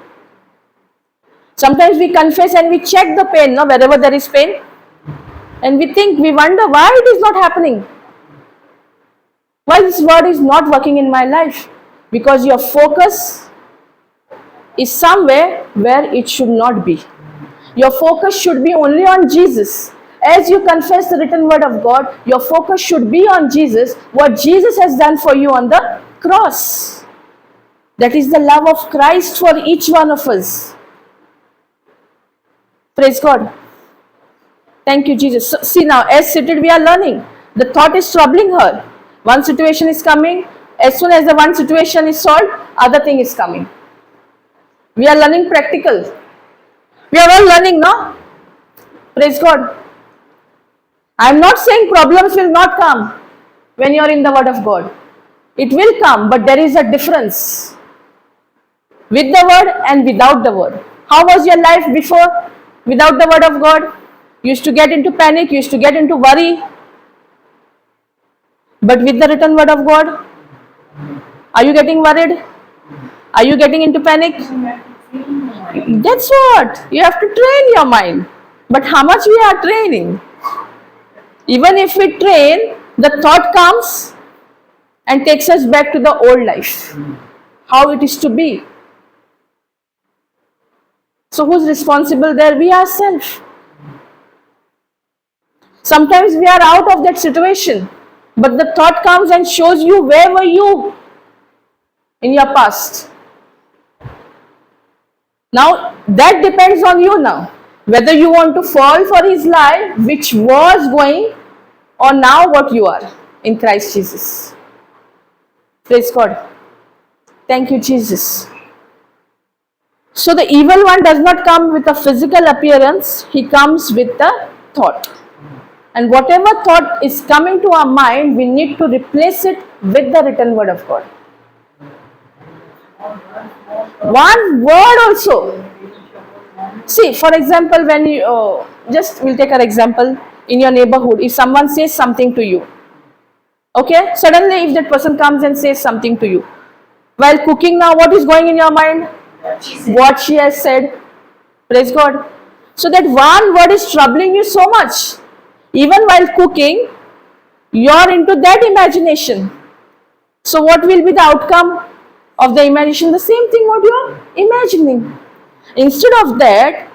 Sometimes we confess and we check the pain, no, wherever there is pain, and we wonder why it is not happening. Why this word is not working in my life? Because your focus is somewhere where it should not be. Your focus should be only on Jesus. As you confess the written word of God, your focus should be on Jesus, what Jesus has done for you on the cross. That is the love of Christ for each one of us. Praise God. Thank you, Jesus. So, see now, as seated we are learning. The thought is troubling her. One situation is coming. As soon as the one situation is solved, other thing is coming. We are learning practical. We are all learning, no? Praise God. I am not saying problems will not come when you are in the word of God. It will come, but there is a difference with the word and without the word. How was your life before without the word of God? You used to get into panic, you used to get into worry. But with the written word of God, are you getting worried? Are you getting into panic? That's what. You have to train your mind. But how much we are training? Even if we train, the thought comes and takes us back to the old life. How it is to be. So who's responsible there? We ourselves. Sometimes we are out of that situation, but the thought comes and shows you where were you in your past. Now that depends on you now, whether you want to fall for his life which was going, or now what you are in Christ Jesus. Praise God. Thank you, Jesus. So the evil one does not come with a physical appearance, he comes with a thought. And whatever thought is coming to our mind, we need to replace it with the written word of God. One word also. See, for example, when you, we'll take our example in your neighborhood. If someone says something to you, okay, suddenly if that person comes and says something to you, while cooking now, what is going in your mind? What she has said. Praise God. So that one word is troubling you so much. Even while cooking, you are into that imagination. So what will be the outcome of the imagination? The same thing what you are imagining. Instead of that,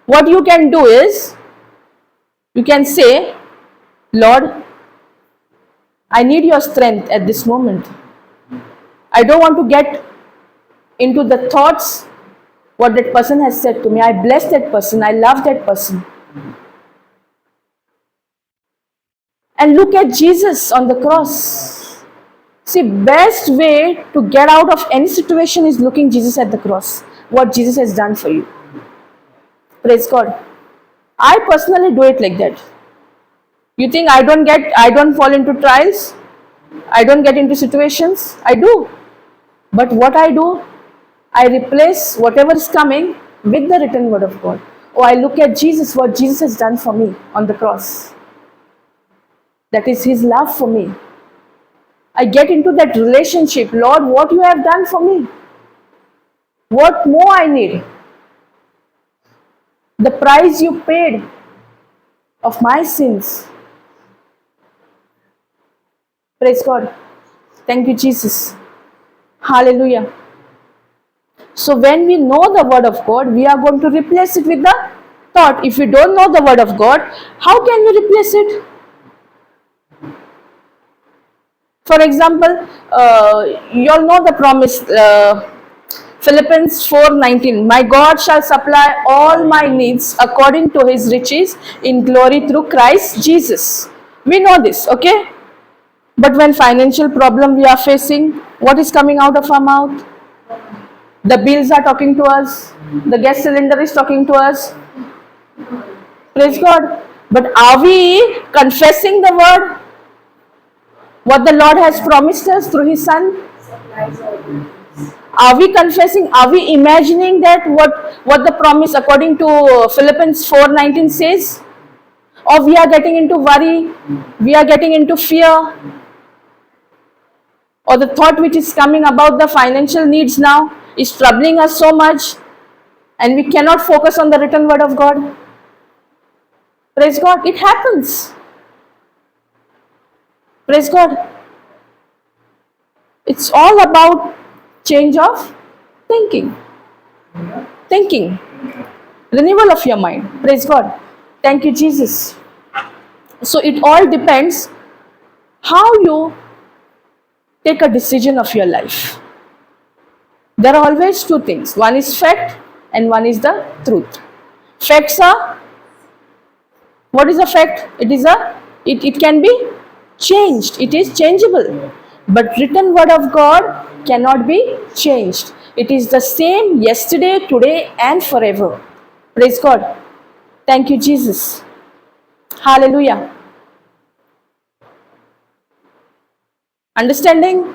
what you can do is, you can say, Lord, I need your strength at this moment. I don't want to get into the thoughts what that person has said to me. I bless that person. I love that person. and look at Jesus on the cross. See, best way to get out of any situation is looking Jesus at the cross. What Jesus has done for you. Praise God. I personally do it like that. You think I don't fall into trials? I don't get into situations? I do. But what I do, I replace whatever is coming with the written word of God. Oh, I look at Jesus, what Jesus has done for me on the cross. That is His love for me. I get into that relationship. Lord, what you have done for me? What more I need? The price you paid of my sins. Praise God. Thank you, Jesus. Hallelujah. So when we know the word of God, we are going to replace it with the thought. If we don't know the word of God, how can we replace it? For example, you all know the promise, Philippians 4:19. My God shall supply all my needs according to His riches in glory through Christ Jesus. We know this, okay? But when financial problem we are facing, what is coming out of our mouth? The bills are talking to us. The gas cylinder is talking to us. Praise God. But are we confessing the word? What the Lord has promised us through His Son? Supplies all needs. Are we confessing? Are we imagining that what the promise according to Philippians 4:19 says? Or we are getting into worry, we are getting into fear, or the thought which is coming about the financial needs now is troubling us so much, and we cannot focus on the written word of God. Praise God. It happens. Praise God. It's all about change of thinking. Thinking. Renewal of your mind. Praise God. Thank you, Jesus. So it all depends how you take a decision of your life. There are always two things. One is fact and one is the truth. Facts are, what is a fact? It can be changed. It is changeable. But written word of God cannot be changed. It is the same yesterday, today and forever. Praise God. Thank you, Jesus. Hallelujah. Understanding?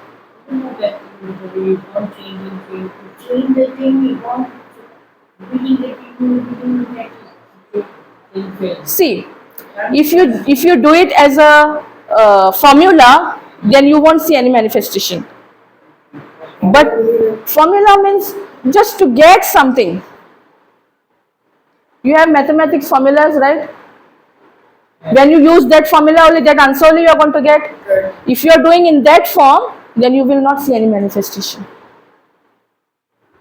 You know that we want changing things. To change the thing, we want believe that you believe that it fails. See, if you do it as a formula, then you won't see any manifestation. But formula means just to get something. You have mathematics formulas, right? When you use that formula only, that answer only you are going to get. If you are doing in that form, then you will not see any manifestation.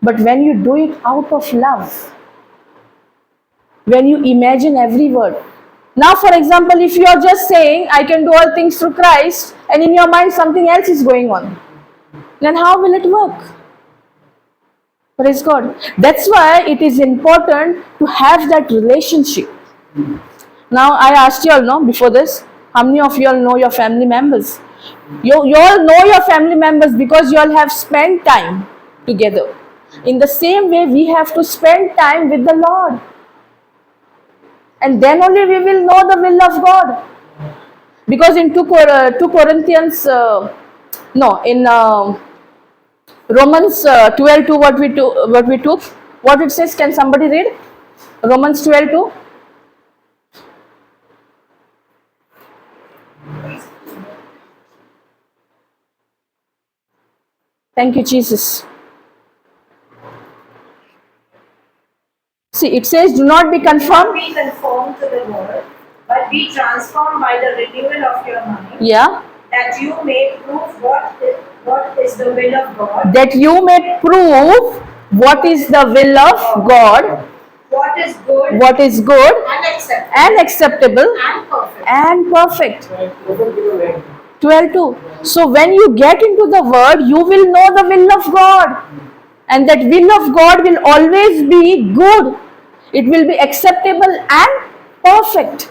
But when you do it out of love, when you imagine every word. Now, for example, if you are just saying, I can do all things through Christ, and in your mind something else is going on, then how will it work? Praise God. That's why it is important to have that relationship. Now, I asked you all, no, before this, how many of you all know your family members? You all know your family members because you all have spent time together. In the same way, we have to spend time with the Lord. And then only we will know the will of God. Because in 2 Corinthians, in Romans 12:2, what we took, what it says, can somebody read? Romans 12:2. Thank you, Jesus. See, it says, do not be Do not conformed. be conformed to the world, but be transformed by the renewal of your mind, Yeah. that you may prove what is the will of God, That you may prove what is the will of God, what is good what is good and acceptable and acceptable and perfect. and perfect. Open to the way. 12:2. So when you get into the word, you will know the will of God. And that will of God will always be good. It will be acceptable and perfect.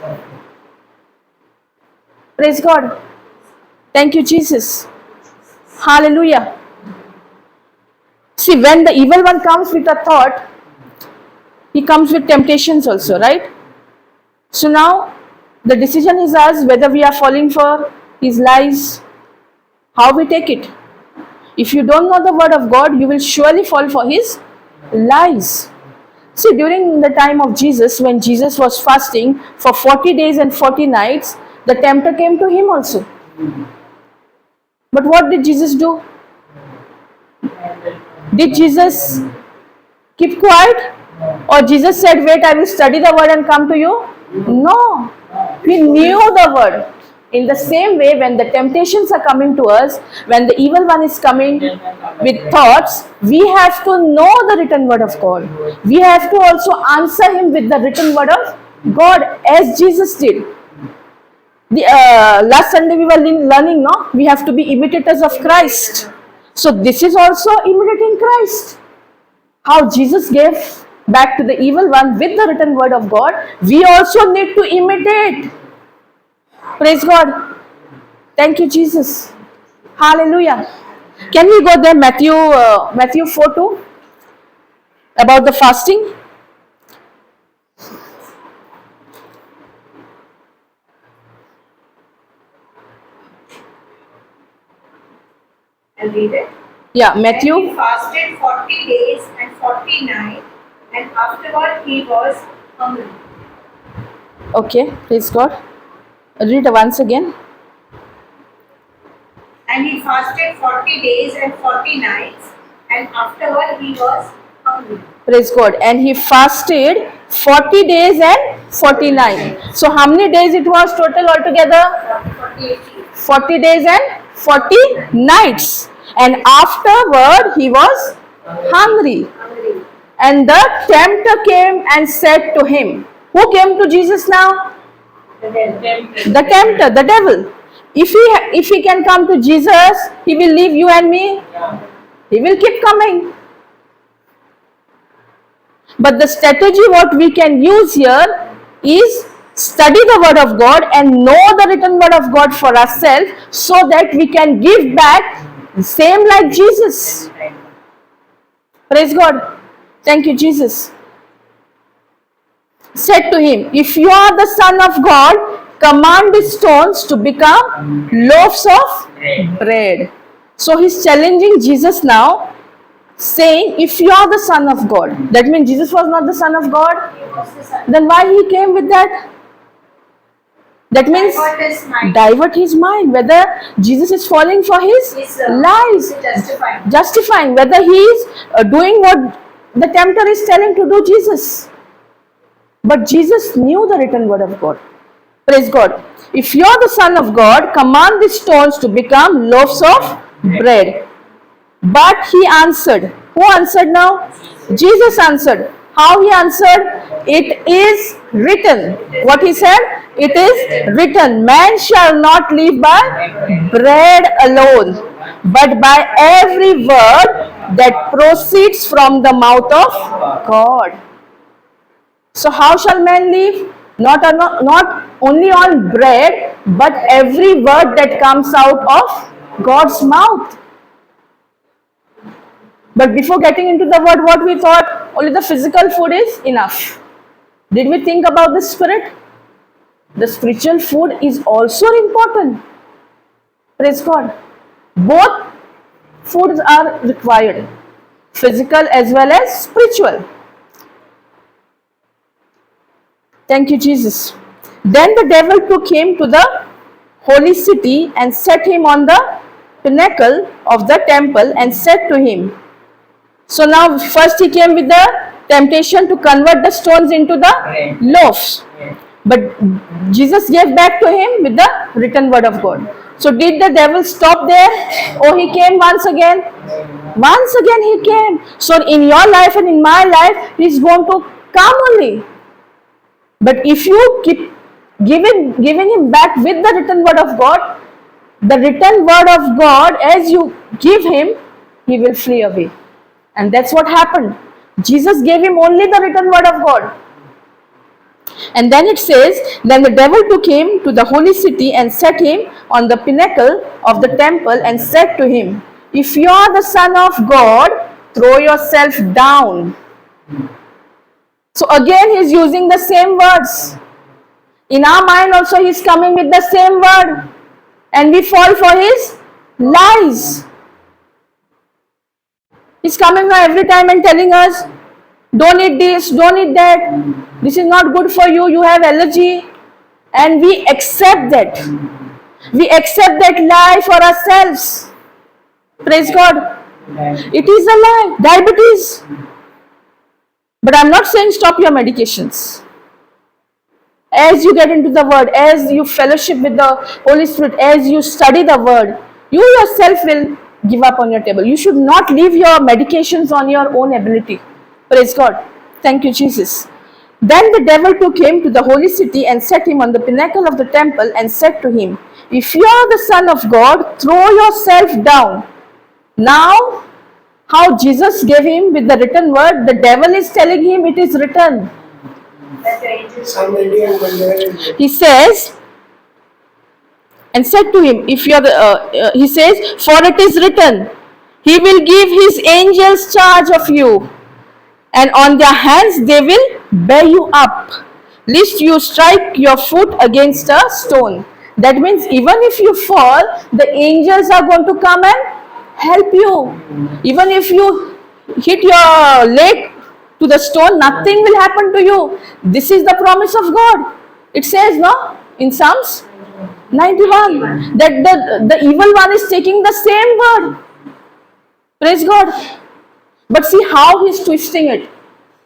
Praise God. Thank you, Jesus. Hallelujah. See, when the evil one comes with a thought, he comes with temptations also, right? So now the decision is ours whether we are falling for his lies, how we take it. If you don't know the word of God, you will surely fall for his lies. See, during the time of Jesus, when Jesus was fasting for 40 days and 40 nights, the tempter came to him also. But what did Jesus do? Did Jesus keep quiet? Or Jesus said, wait, I will study the word and come to you? No. He knew the word. In the same way, when the temptations are coming to us, when the evil one is coming with thoughts, we have to know the written word of God. We have to also answer him with the written word of God, as Jesus did. Last Sunday we were learning, no? We have to be imitators of Christ. So this is also imitating Christ. How Jesus gave back to the evil one with the written word of God, we also need to imitate. Praise God. Thank you, Jesus. Hallelujah. Can we go there, Matthew 4:2, about the fasting? I'll read it. Yeah, And he Matthew. fasted 40 days and 40 nights, and afterward he was hungry. Okay, praise God. Read once again. And he fasted 40 days and 40 nights, and afterward he was hungry. Praise God. And he fasted 40 days and 49. So how many days it was total altogether? 48 days. 40 days and 40 nights. And afterward he was hungry. Hungry. And the tempter came and said to him, who came to Jesus now? The devil. The tempter, the devil. If he can come to Jesus, he will leave you and me. He will keep coming. But the strategy what we can use here is study the word of God and know the written word of God for ourselves, so that we can give back same like Jesus. Praise God. Thank you, Jesus. Said to him, if you are the Son of God, command the stones to become loaves of bread. So he's challenging Jesus now, saying, if you are the Son of God. That means Jesus was not the Son of God. He was the son. Then why he came with that? That means Divert his mind. divert his mind, whether Jesus is falling for his He's, lies, justifying. justifying whether he is doing what the tempter is telling to do Jesus. But Jesus knew the written word of God. Praise God. If you are the Son of God, command the stones to become loaves of bread. But he answered. Who answered now? Jesus answered. How he answered? It is written. What he said? It is written. Man shall not live by bread alone, but by every word that proceeds from the mouth of God. So how shall man live? Not only on bread, but every word that comes out of God's mouth. But before getting into the word, what we thought, only the physical food is enough. Did we think about the spirit? The spiritual food is also important. Praise God. Both foods are required, physical as well as spiritual. Thank you, Jesus. Then the devil took him to the holy city and set him on the pinnacle of the temple and said to him. So now first he came with the temptation to convert the stones into the loaves. But Jesus gave back to him with the written word of God. So did the devil stop there? Oh, he came once again. Once again he came. So in your life and in my life, he's going to come only. But if you keep giving him back with the written word of God, the written word of God, as you give him, he will flee away. And that's what happened. Jesus gave him only the written word of God. And then it says, then the devil took him to the holy city and set him on the pinnacle of the temple and said to him, if you are the Son of God, throw yourself down. So again he's using the same words. In our mind also he's coming with the same word. And we fall for his lies. He's coming every time and telling us, don't eat this, don't eat that, this is not good for you, you have allergy. And we accept that. We accept that lie for ourselves. Praise God. It is a lie. Diabetes. But I'm not saying stop your medications. As you get into the word, as you fellowship with the Holy Spirit, as you study the word, you yourself will give up on your table. You should not leave your medications on your own ability. Praise God. Thank you, Jesus. Then the devil took him to the holy city and set him on the pinnacle of the temple and said to him, if you are the Son of God, throw yourself down. Now, how Jesus gave him with the written word, the devil is telling him it is written. That the angels Some Indian Mandalorian. He says, and said to him, if you are the, he says, for it is written, he will give his angels charge of you, and on their hands they will bear you up, lest you strike your foot against a stone. That means even if you fall, the angels are going to come and help you. Even if you hit your leg to the stone, nothing will happen to you. This is the promise of God. It says, no, in Psalms 91, that the evil one is taking the same word. Praise God. But see how he's twisting it.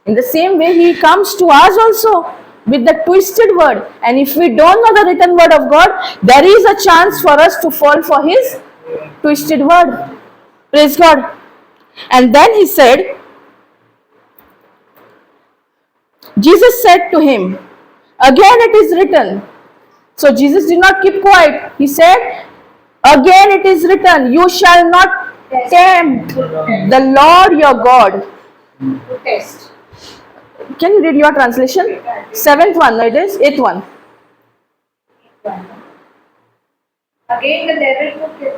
In the same way, he comes to us also with the twisted word. And if we don't know the written word of God, there is a chance for us to fall for his twisted word. Praise God. And then he said, Jesus said to him, again it is written. So Jesus did not keep quiet. He said, again it is written, you shall not tempt the Lord your God. to test. Can you read your translation? 7th one, no, it is 8th one. Again the devil took him.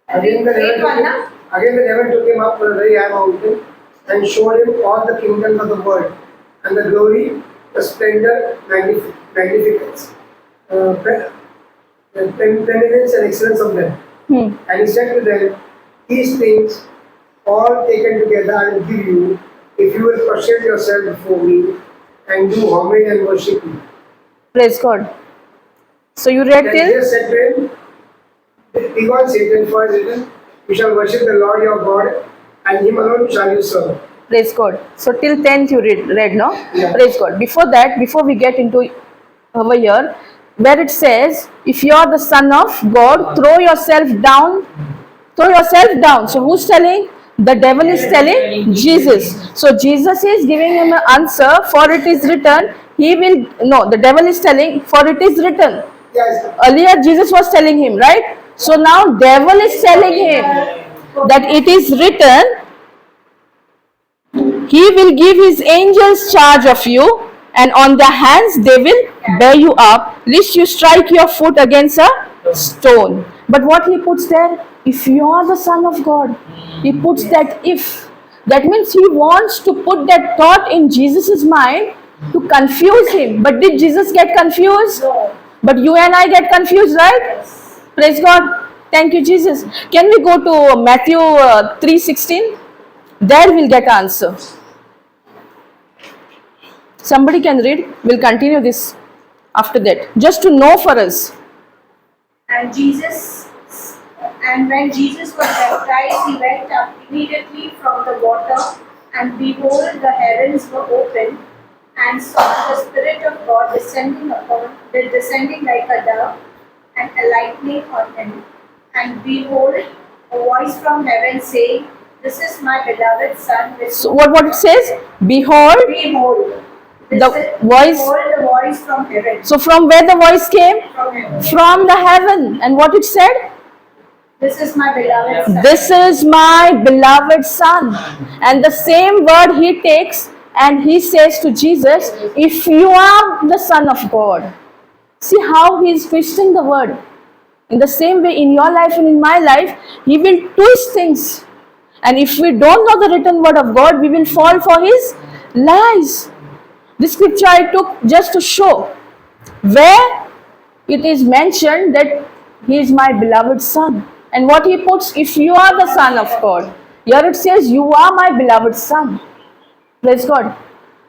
Again the devil took him up to a very high mountain and showed him all the kingdoms of the world and the glory, the splendor, magnificence, the preeminence and excellence of them. And he said to them, these things all taken together I will give you if you will prostrate yourself before me and do homage and worship me. Praise God. So you read Then till? Jesus said to him, begone Satan, for it is written, you shall worship the Lord your God, and him alone shall you serve. Praise God. So till 10th you read, no? Yeah. Praise God. Before that, before we get into over here, where it says, if you are the Son of God, throw yourself down. Throw yourself down. So who's telling? The devil is telling Jesus. So Jesus is giving him an answer, for it is written, he will, no, the devil is telling, for it is written. Yes. Earlier Jesus was telling him, right? So now devil is telling him that it is written, he will give his angels charge of you, and on their hands they will bear you up, lest you strike your foot against a stone. But what he puts there, if you are the Son of God, he puts that if. That means he wants to put that thought in Jesus' mind to confuse him. But did Jesus get confused? No. But you and I get confused, right? Praise God. Thank you, Jesus. Can we go to Matthew 3:16? There we'll get answer. Somebody can read. We'll continue this after that. Just to know for us. And when Jesus was baptized, he went up immediately from the water, and behold, the heavens were opened, and saw the Spirit of God descending like a dove, and alighting on him. And behold, a voice from heaven saying, this is my beloved Son. So what it says? Behold. Behold. The voice. Behold the voice from heaven. So from where the voice came? From heaven. From the heaven. And what it said? This is my beloved Son. This is my beloved Son. And the same word he takes and he says to Jesus, if you are the Son of God. See how he is twisting the word. In the same way, in your life and in my life, he will twist things. And if we don't know the written word of God, we will fall for his lies. This scripture I took just to show where it is mentioned that he is my beloved son. And what he puts, if you are the Son of God. Here it says, you are my beloved son. Praise God.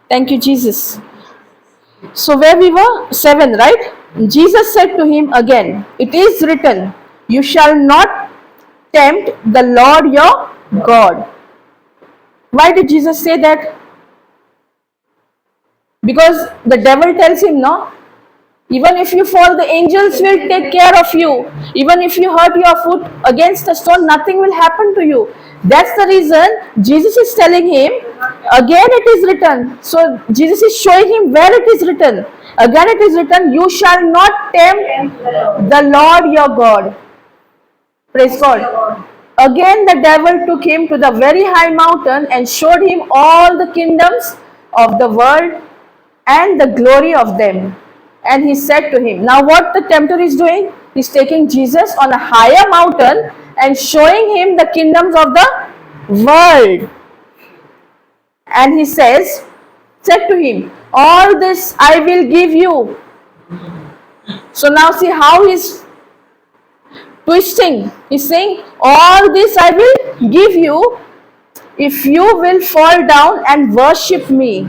Thank you, Jesus. So where we were? 7, right? Jesus said to him again, it is written, you shall not tempt the Lord your God. Why did Jesus say that? Because the devil tells him, no, even if you fall, the angels will take care of you. Even if you hurt your foot against a stone, nothing will happen to you. That's the reason Jesus is telling him, again it is written. So Jesus is showing him where it is written. Again it is written, you shall not tempt the Lord your God. Praise God. Again the devil took him to the very high mountain and showed him all the kingdoms of the world and the glory of them. And he said to him, now what the tempter is doing? He's taking Jesus on a higher mountain and showing him the kingdoms of the world. And he said to him, all this I will give you. So now see how he's twisting. He's saying, all this I will give you if you will fall down and worship me.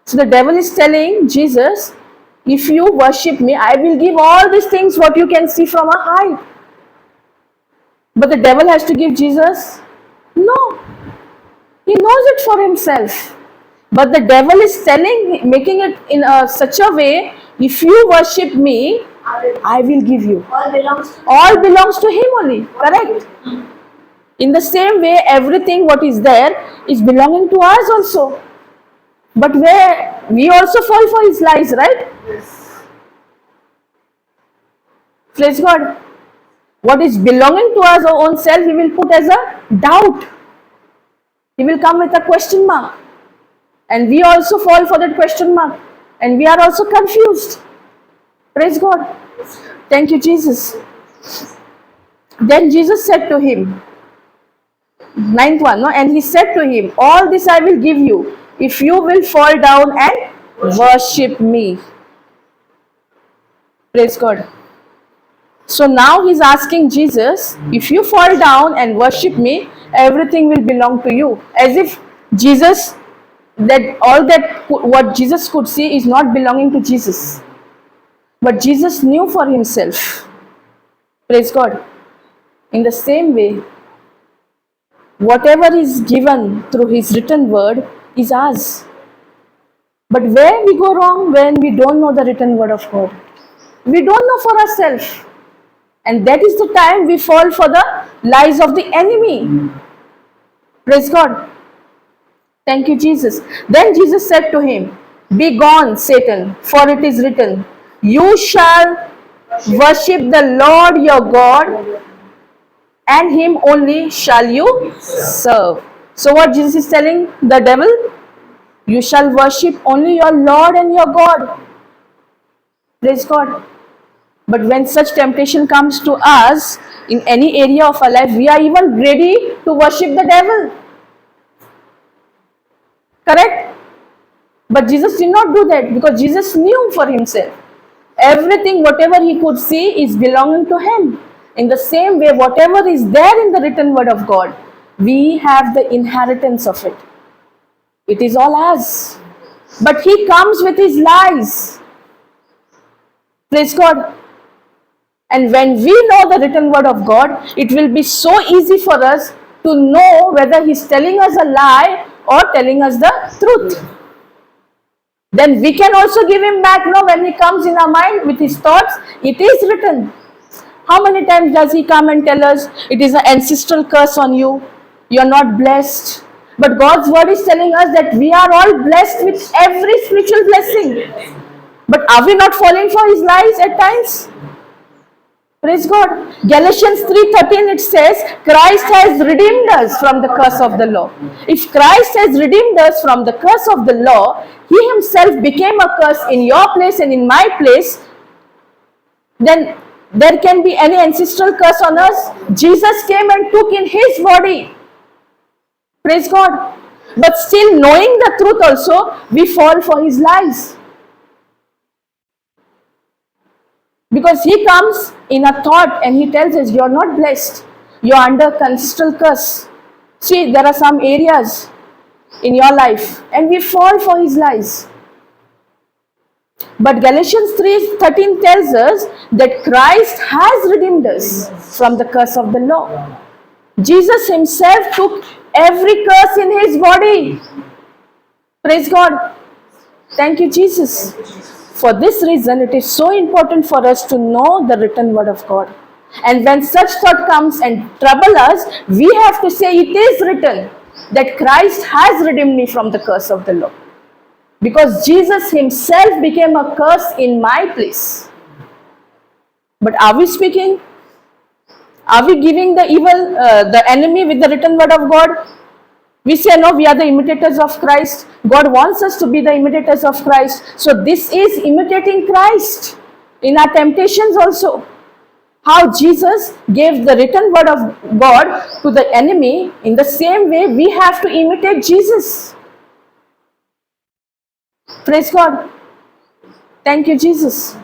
So the devil is telling Jesus, if you worship me, I will give all these things what you can see from a height. But the devil has to give Jesus? No. He knows it for himself. But the devil is telling, making it in such a way, if you worship me, I will give you. All belongs to him only. Correct? In the same way, everything what is there is belonging to us also. But where we also fall for his lies, right? Yes. Praise God. What is belonging to us, our own self, he will put as a doubt. He will come with a question mark. And we also fall for that question mark. And we are also confused. Praise God. Thank you, Jesus. Then Jesus said to him, 9th one, no? And he said to him, all this I will give you if you will fall down and worship me. Praise God. So now he's asking Jesus, if you fall down and worship me, everything will belong to you. As if Jesus, that all that what Jesus could see is not belonging to Jesus. But Jesus knew for himself. Praise God. In the same way, whatever is given through his written word is ours. But where we go wrong? When we don't know the written word of God. We don't know for ourselves. And that is the time we fall for the lies of the enemy. Praise God. Thank you, Jesus. Then Jesus said to him, be gone, Satan, for it is written, you shall worship the Lord your God, and him only shall you serve. So what Jesus is telling the devil? You shall worship only your Lord and your God. Praise God. But when such temptation comes to us in any area of our life, we are even ready to worship the devil. Correct? But Jesus did not do that because Jesus knew for himself. Everything, whatever he could see is belonging to him. In the same way, whatever is there in the written word of God, we have the inheritance of it. It is all ours. But he comes with his lies. Praise God. And when we know the written word of God, it will be so easy for us to know whether he's telling us a lie or telling us the truth. Then we can also give him back, no, when he comes in our mind with his thoughts, it is written. How many times does he come and tell us, it is an ancestral curse on you, you are not blessed. But God's word is telling us that we are all blessed with every spiritual blessing. But are we not falling for his lies at times? Praise God. Galatians 3:13 it says, Christ has redeemed us from the curse of the law. If Christ has redeemed us from the curse of the law, he himself became a curse in your place and in my place, then there can be any ancestral curse on us. Jesus came and took in his body. Praise God. But still knowing the truth also, we fall for his lies. Because he comes in a thought and he tells us, you're not blessed. You're under ancestral curse. See, there are some areas in your life and we fall for his lies. But Galatians 3:13 tells us that Christ has redeemed us from the curse of the law. Jesus himself took every curse in his body. Praise God. Thank you, Jesus. For this reason, it is so important for us to know the written word of God. And when such thought comes and trouble us, we have to say, it is written that Christ has redeemed me from the curse of the law. Because Jesus himself became a curse in my place. But are we speaking? Are we giving the evil, the enemy with the written word of God? We say, no, we are the imitators of Christ. God wants us to be the imitators of Christ. So this is imitating Christ in our temptations also. How Jesus gave the written word of God to the enemy, in the same way we have to imitate Jesus. Praise God. Thank you, Jesus.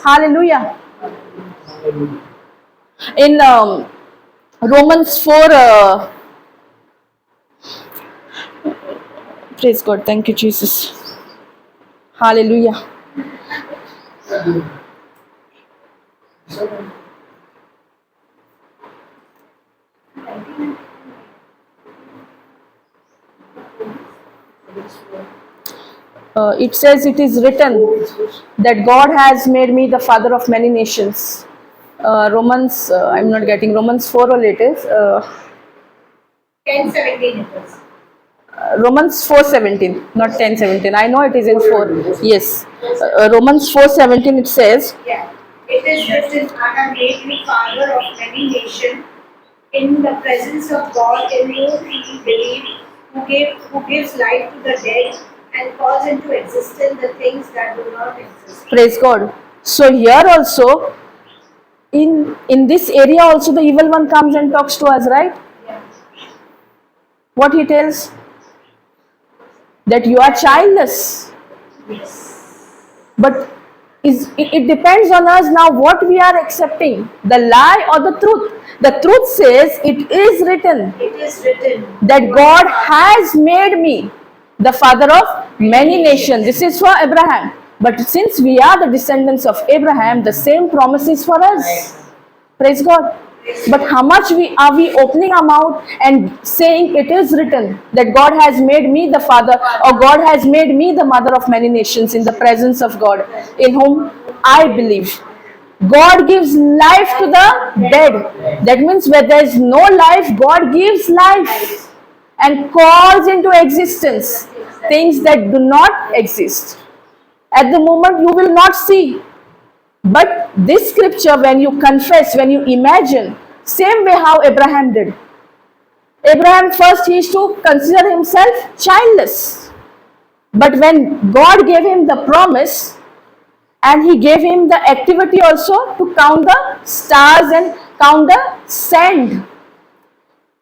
Hallelujah. In Romans 4, praise God. Thank you, Jesus. Hallelujah. It says, it is written that God has made me the father of many nations. Romans, I'm not getting Romans 4 or it is. 10:17 it is. Romans 4:17, not 10:17. I know it is in 4. Yes. Romans 4:17 it says, Yeah. It is written, I have made me father of many nations in the presence of God in whom we believe, who gives life to the dead and calls into existence the things that do not exist. praise God. So here also, in this area also the evil one comes and talks to us, right? Yeah. What he tells? That you are childless. Yes. But it depends on us now what we are accepting, the lie or the truth. The truth says, it is written It is written that God has made me the father of many nations. This is for Abraham. But since we are the descendants of Abraham, the same promise is for us. Praise God. But how much are we opening our mouth and saying, it is written that God has made me the father, or God has made me the mother of many nations in the presence of God, in whom I believe. God gives life to the dead. That means where there is no life, God gives life and calls into existence things that do not exist. At the moment you will not see. But this scripture, when you confess, when you imagine, same way how Abraham did. Abraham first he used to consider himself childless. But when God gave him the promise, and he gave him the activity also to count the stars and count the sand.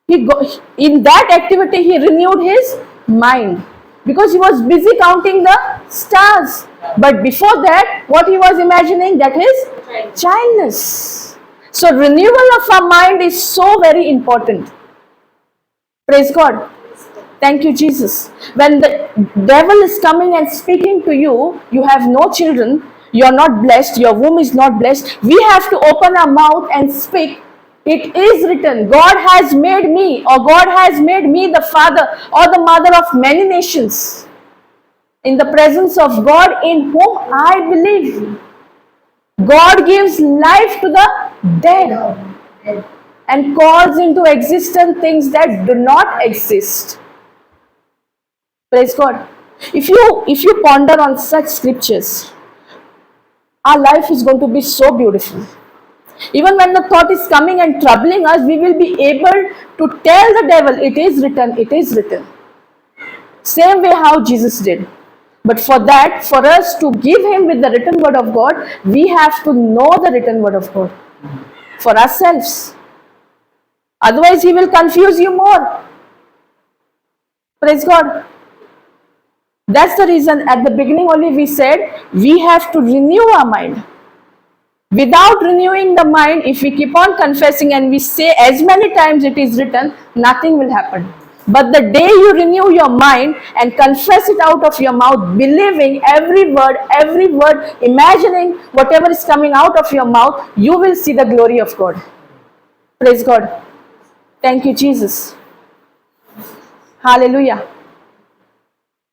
In that activity he renewed his mind, because he was busy counting the stars. But before that, what he was imagining, that is childless. So renewal of our mind is so very important. Praise God. Thank you, Jesus. When the devil is coming and speaking to you, you have no children, you are not blessed, your womb is not blessed, we have to open our mouth and speak. It is written, God has made me, or God has made me the father or the mother of many nations, in the presence of God in whom I believe. God gives life to the dead and calls into existence things that do not exist. Praise God. If you ponder on such scriptures, our life is going to be so beautiful. Even when the thought is coming and troubling us, we will be able to tell the devil, it is written, it is written. Same way how Jesus did. But for that, for us to give him with the written word of God, we have to know the written word of God for ourselves. Otherwise, he will confuse you more. Praise God. That's the reason at the beginning only we said we have to renew our mind. Without renewing the mind, if we keep on confessing and we say as many times it is written, nothing will happen. But the day you renew your mind and confess it out of your mouth, believing every word, imagining whatever is coming out of your mouth, you will see the glory of God. Praise God. Thank you, Jesus. Hallelujah.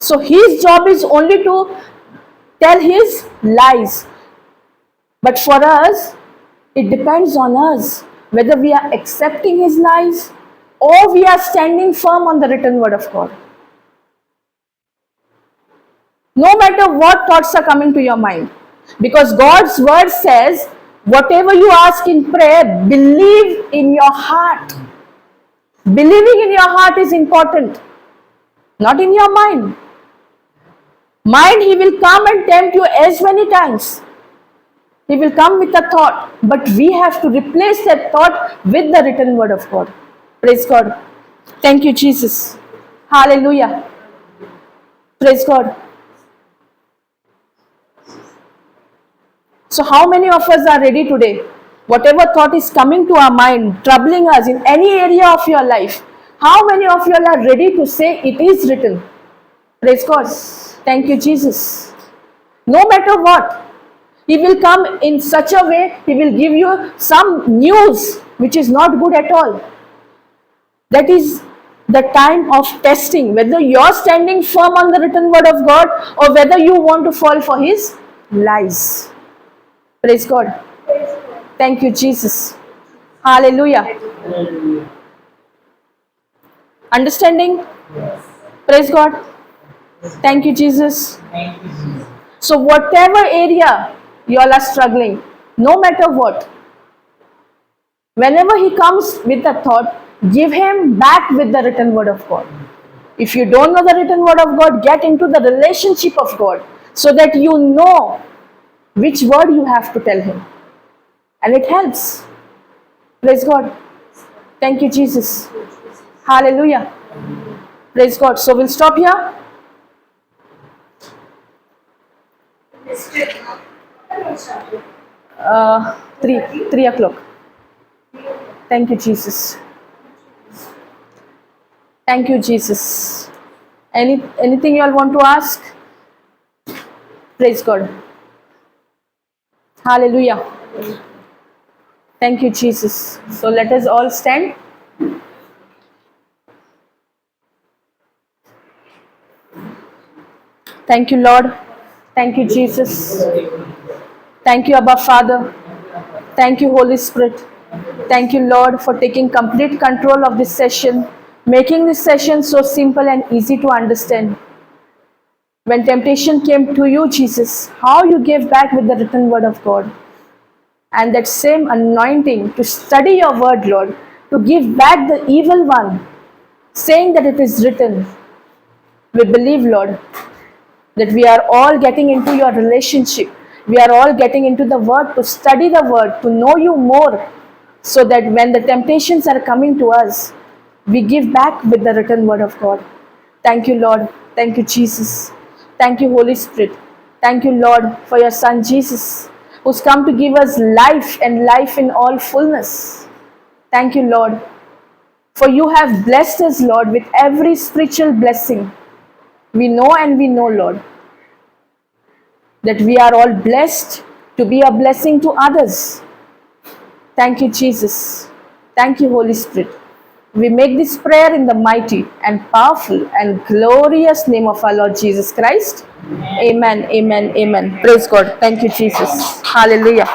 So his job is only to tell his lies. But for us, it depends on us whether we are accepting his lies or we are standing firm on the written word of God. No matter what thoughts are coming to your mind, because God's word says, whatever you ask in prayer, believe in your heart. Believing in your heart is important, not in your mind. Mind, he will come and tempt you as many times. He will come with a thought, but we have to replace that thought with the written word of God. Praise God. Thank you, Jesus. Hallelujah. Praise God. So how many of us are ready today? Whatever thought is coming to our mind, troubling us in any area of your life, how many of you are ready to say it is written? Praise God. Thank you, Jesus. No matter what, he will come in such a way, he will give you some news which is not good at all. That is the time of testing, whether you are standing firm on the written word of God or whether you want to fall for his lies. Praise God. Thank you, Jesus. Hallelujah. Understanding? Praise God. Thank you, Jesus. So whatever area you all are struggling, no matter what, whenever he comes with a thought, give him back with the written word of God. If you don't know the written word of God, get into the relationship of God so that you know which word you have to tell him. And it helps. Praise God. Thank you, Jesus. Hallelujah. Praise God. So we'll stop here. Uh, 3 o'clock. Thank you, Jesus. Thank you, Jesus. Anything you all want to ask? Praise God. Hallelujah. Thank you, Jesus. So let us all stand. Thank you, Lord. Thank you, Jesus. Thank you, Abba Father. Thank you, Holy Spirit. Thank you, Lord, for taking complete control of this session, making this session so simple and easy to understand. When temptation came to you, Jesus, how you gave back with the written word of God. And that same anointing to study your word, Lord, to give back the evil one, saying that it is written. We believe, Lord, that we are all getting into your relationship. We are all getting into the word, to study the word, to know you more, so that when the temptations are coming to us, we give back with the written word of God. Thank you, Lord. Thank you, Jesus. Thank you, Holy Spirit. Thank you, Lord, for your Son, Jesus, who's come to give us life and life in all fullness. Thank you, Lord, for you have blessed us, Lord, with every spiritual blessing. We know and we know, Lord, that we are all blessed to be a blessing to others. Thank you, Jesus. Thank you, Holy Spirit. We make this prayer in the mighty and powerful and glorious name of our Lord Jesus Christ. Amen, amen, amen. Praise God. Thank you, Jesus. Hallelujah.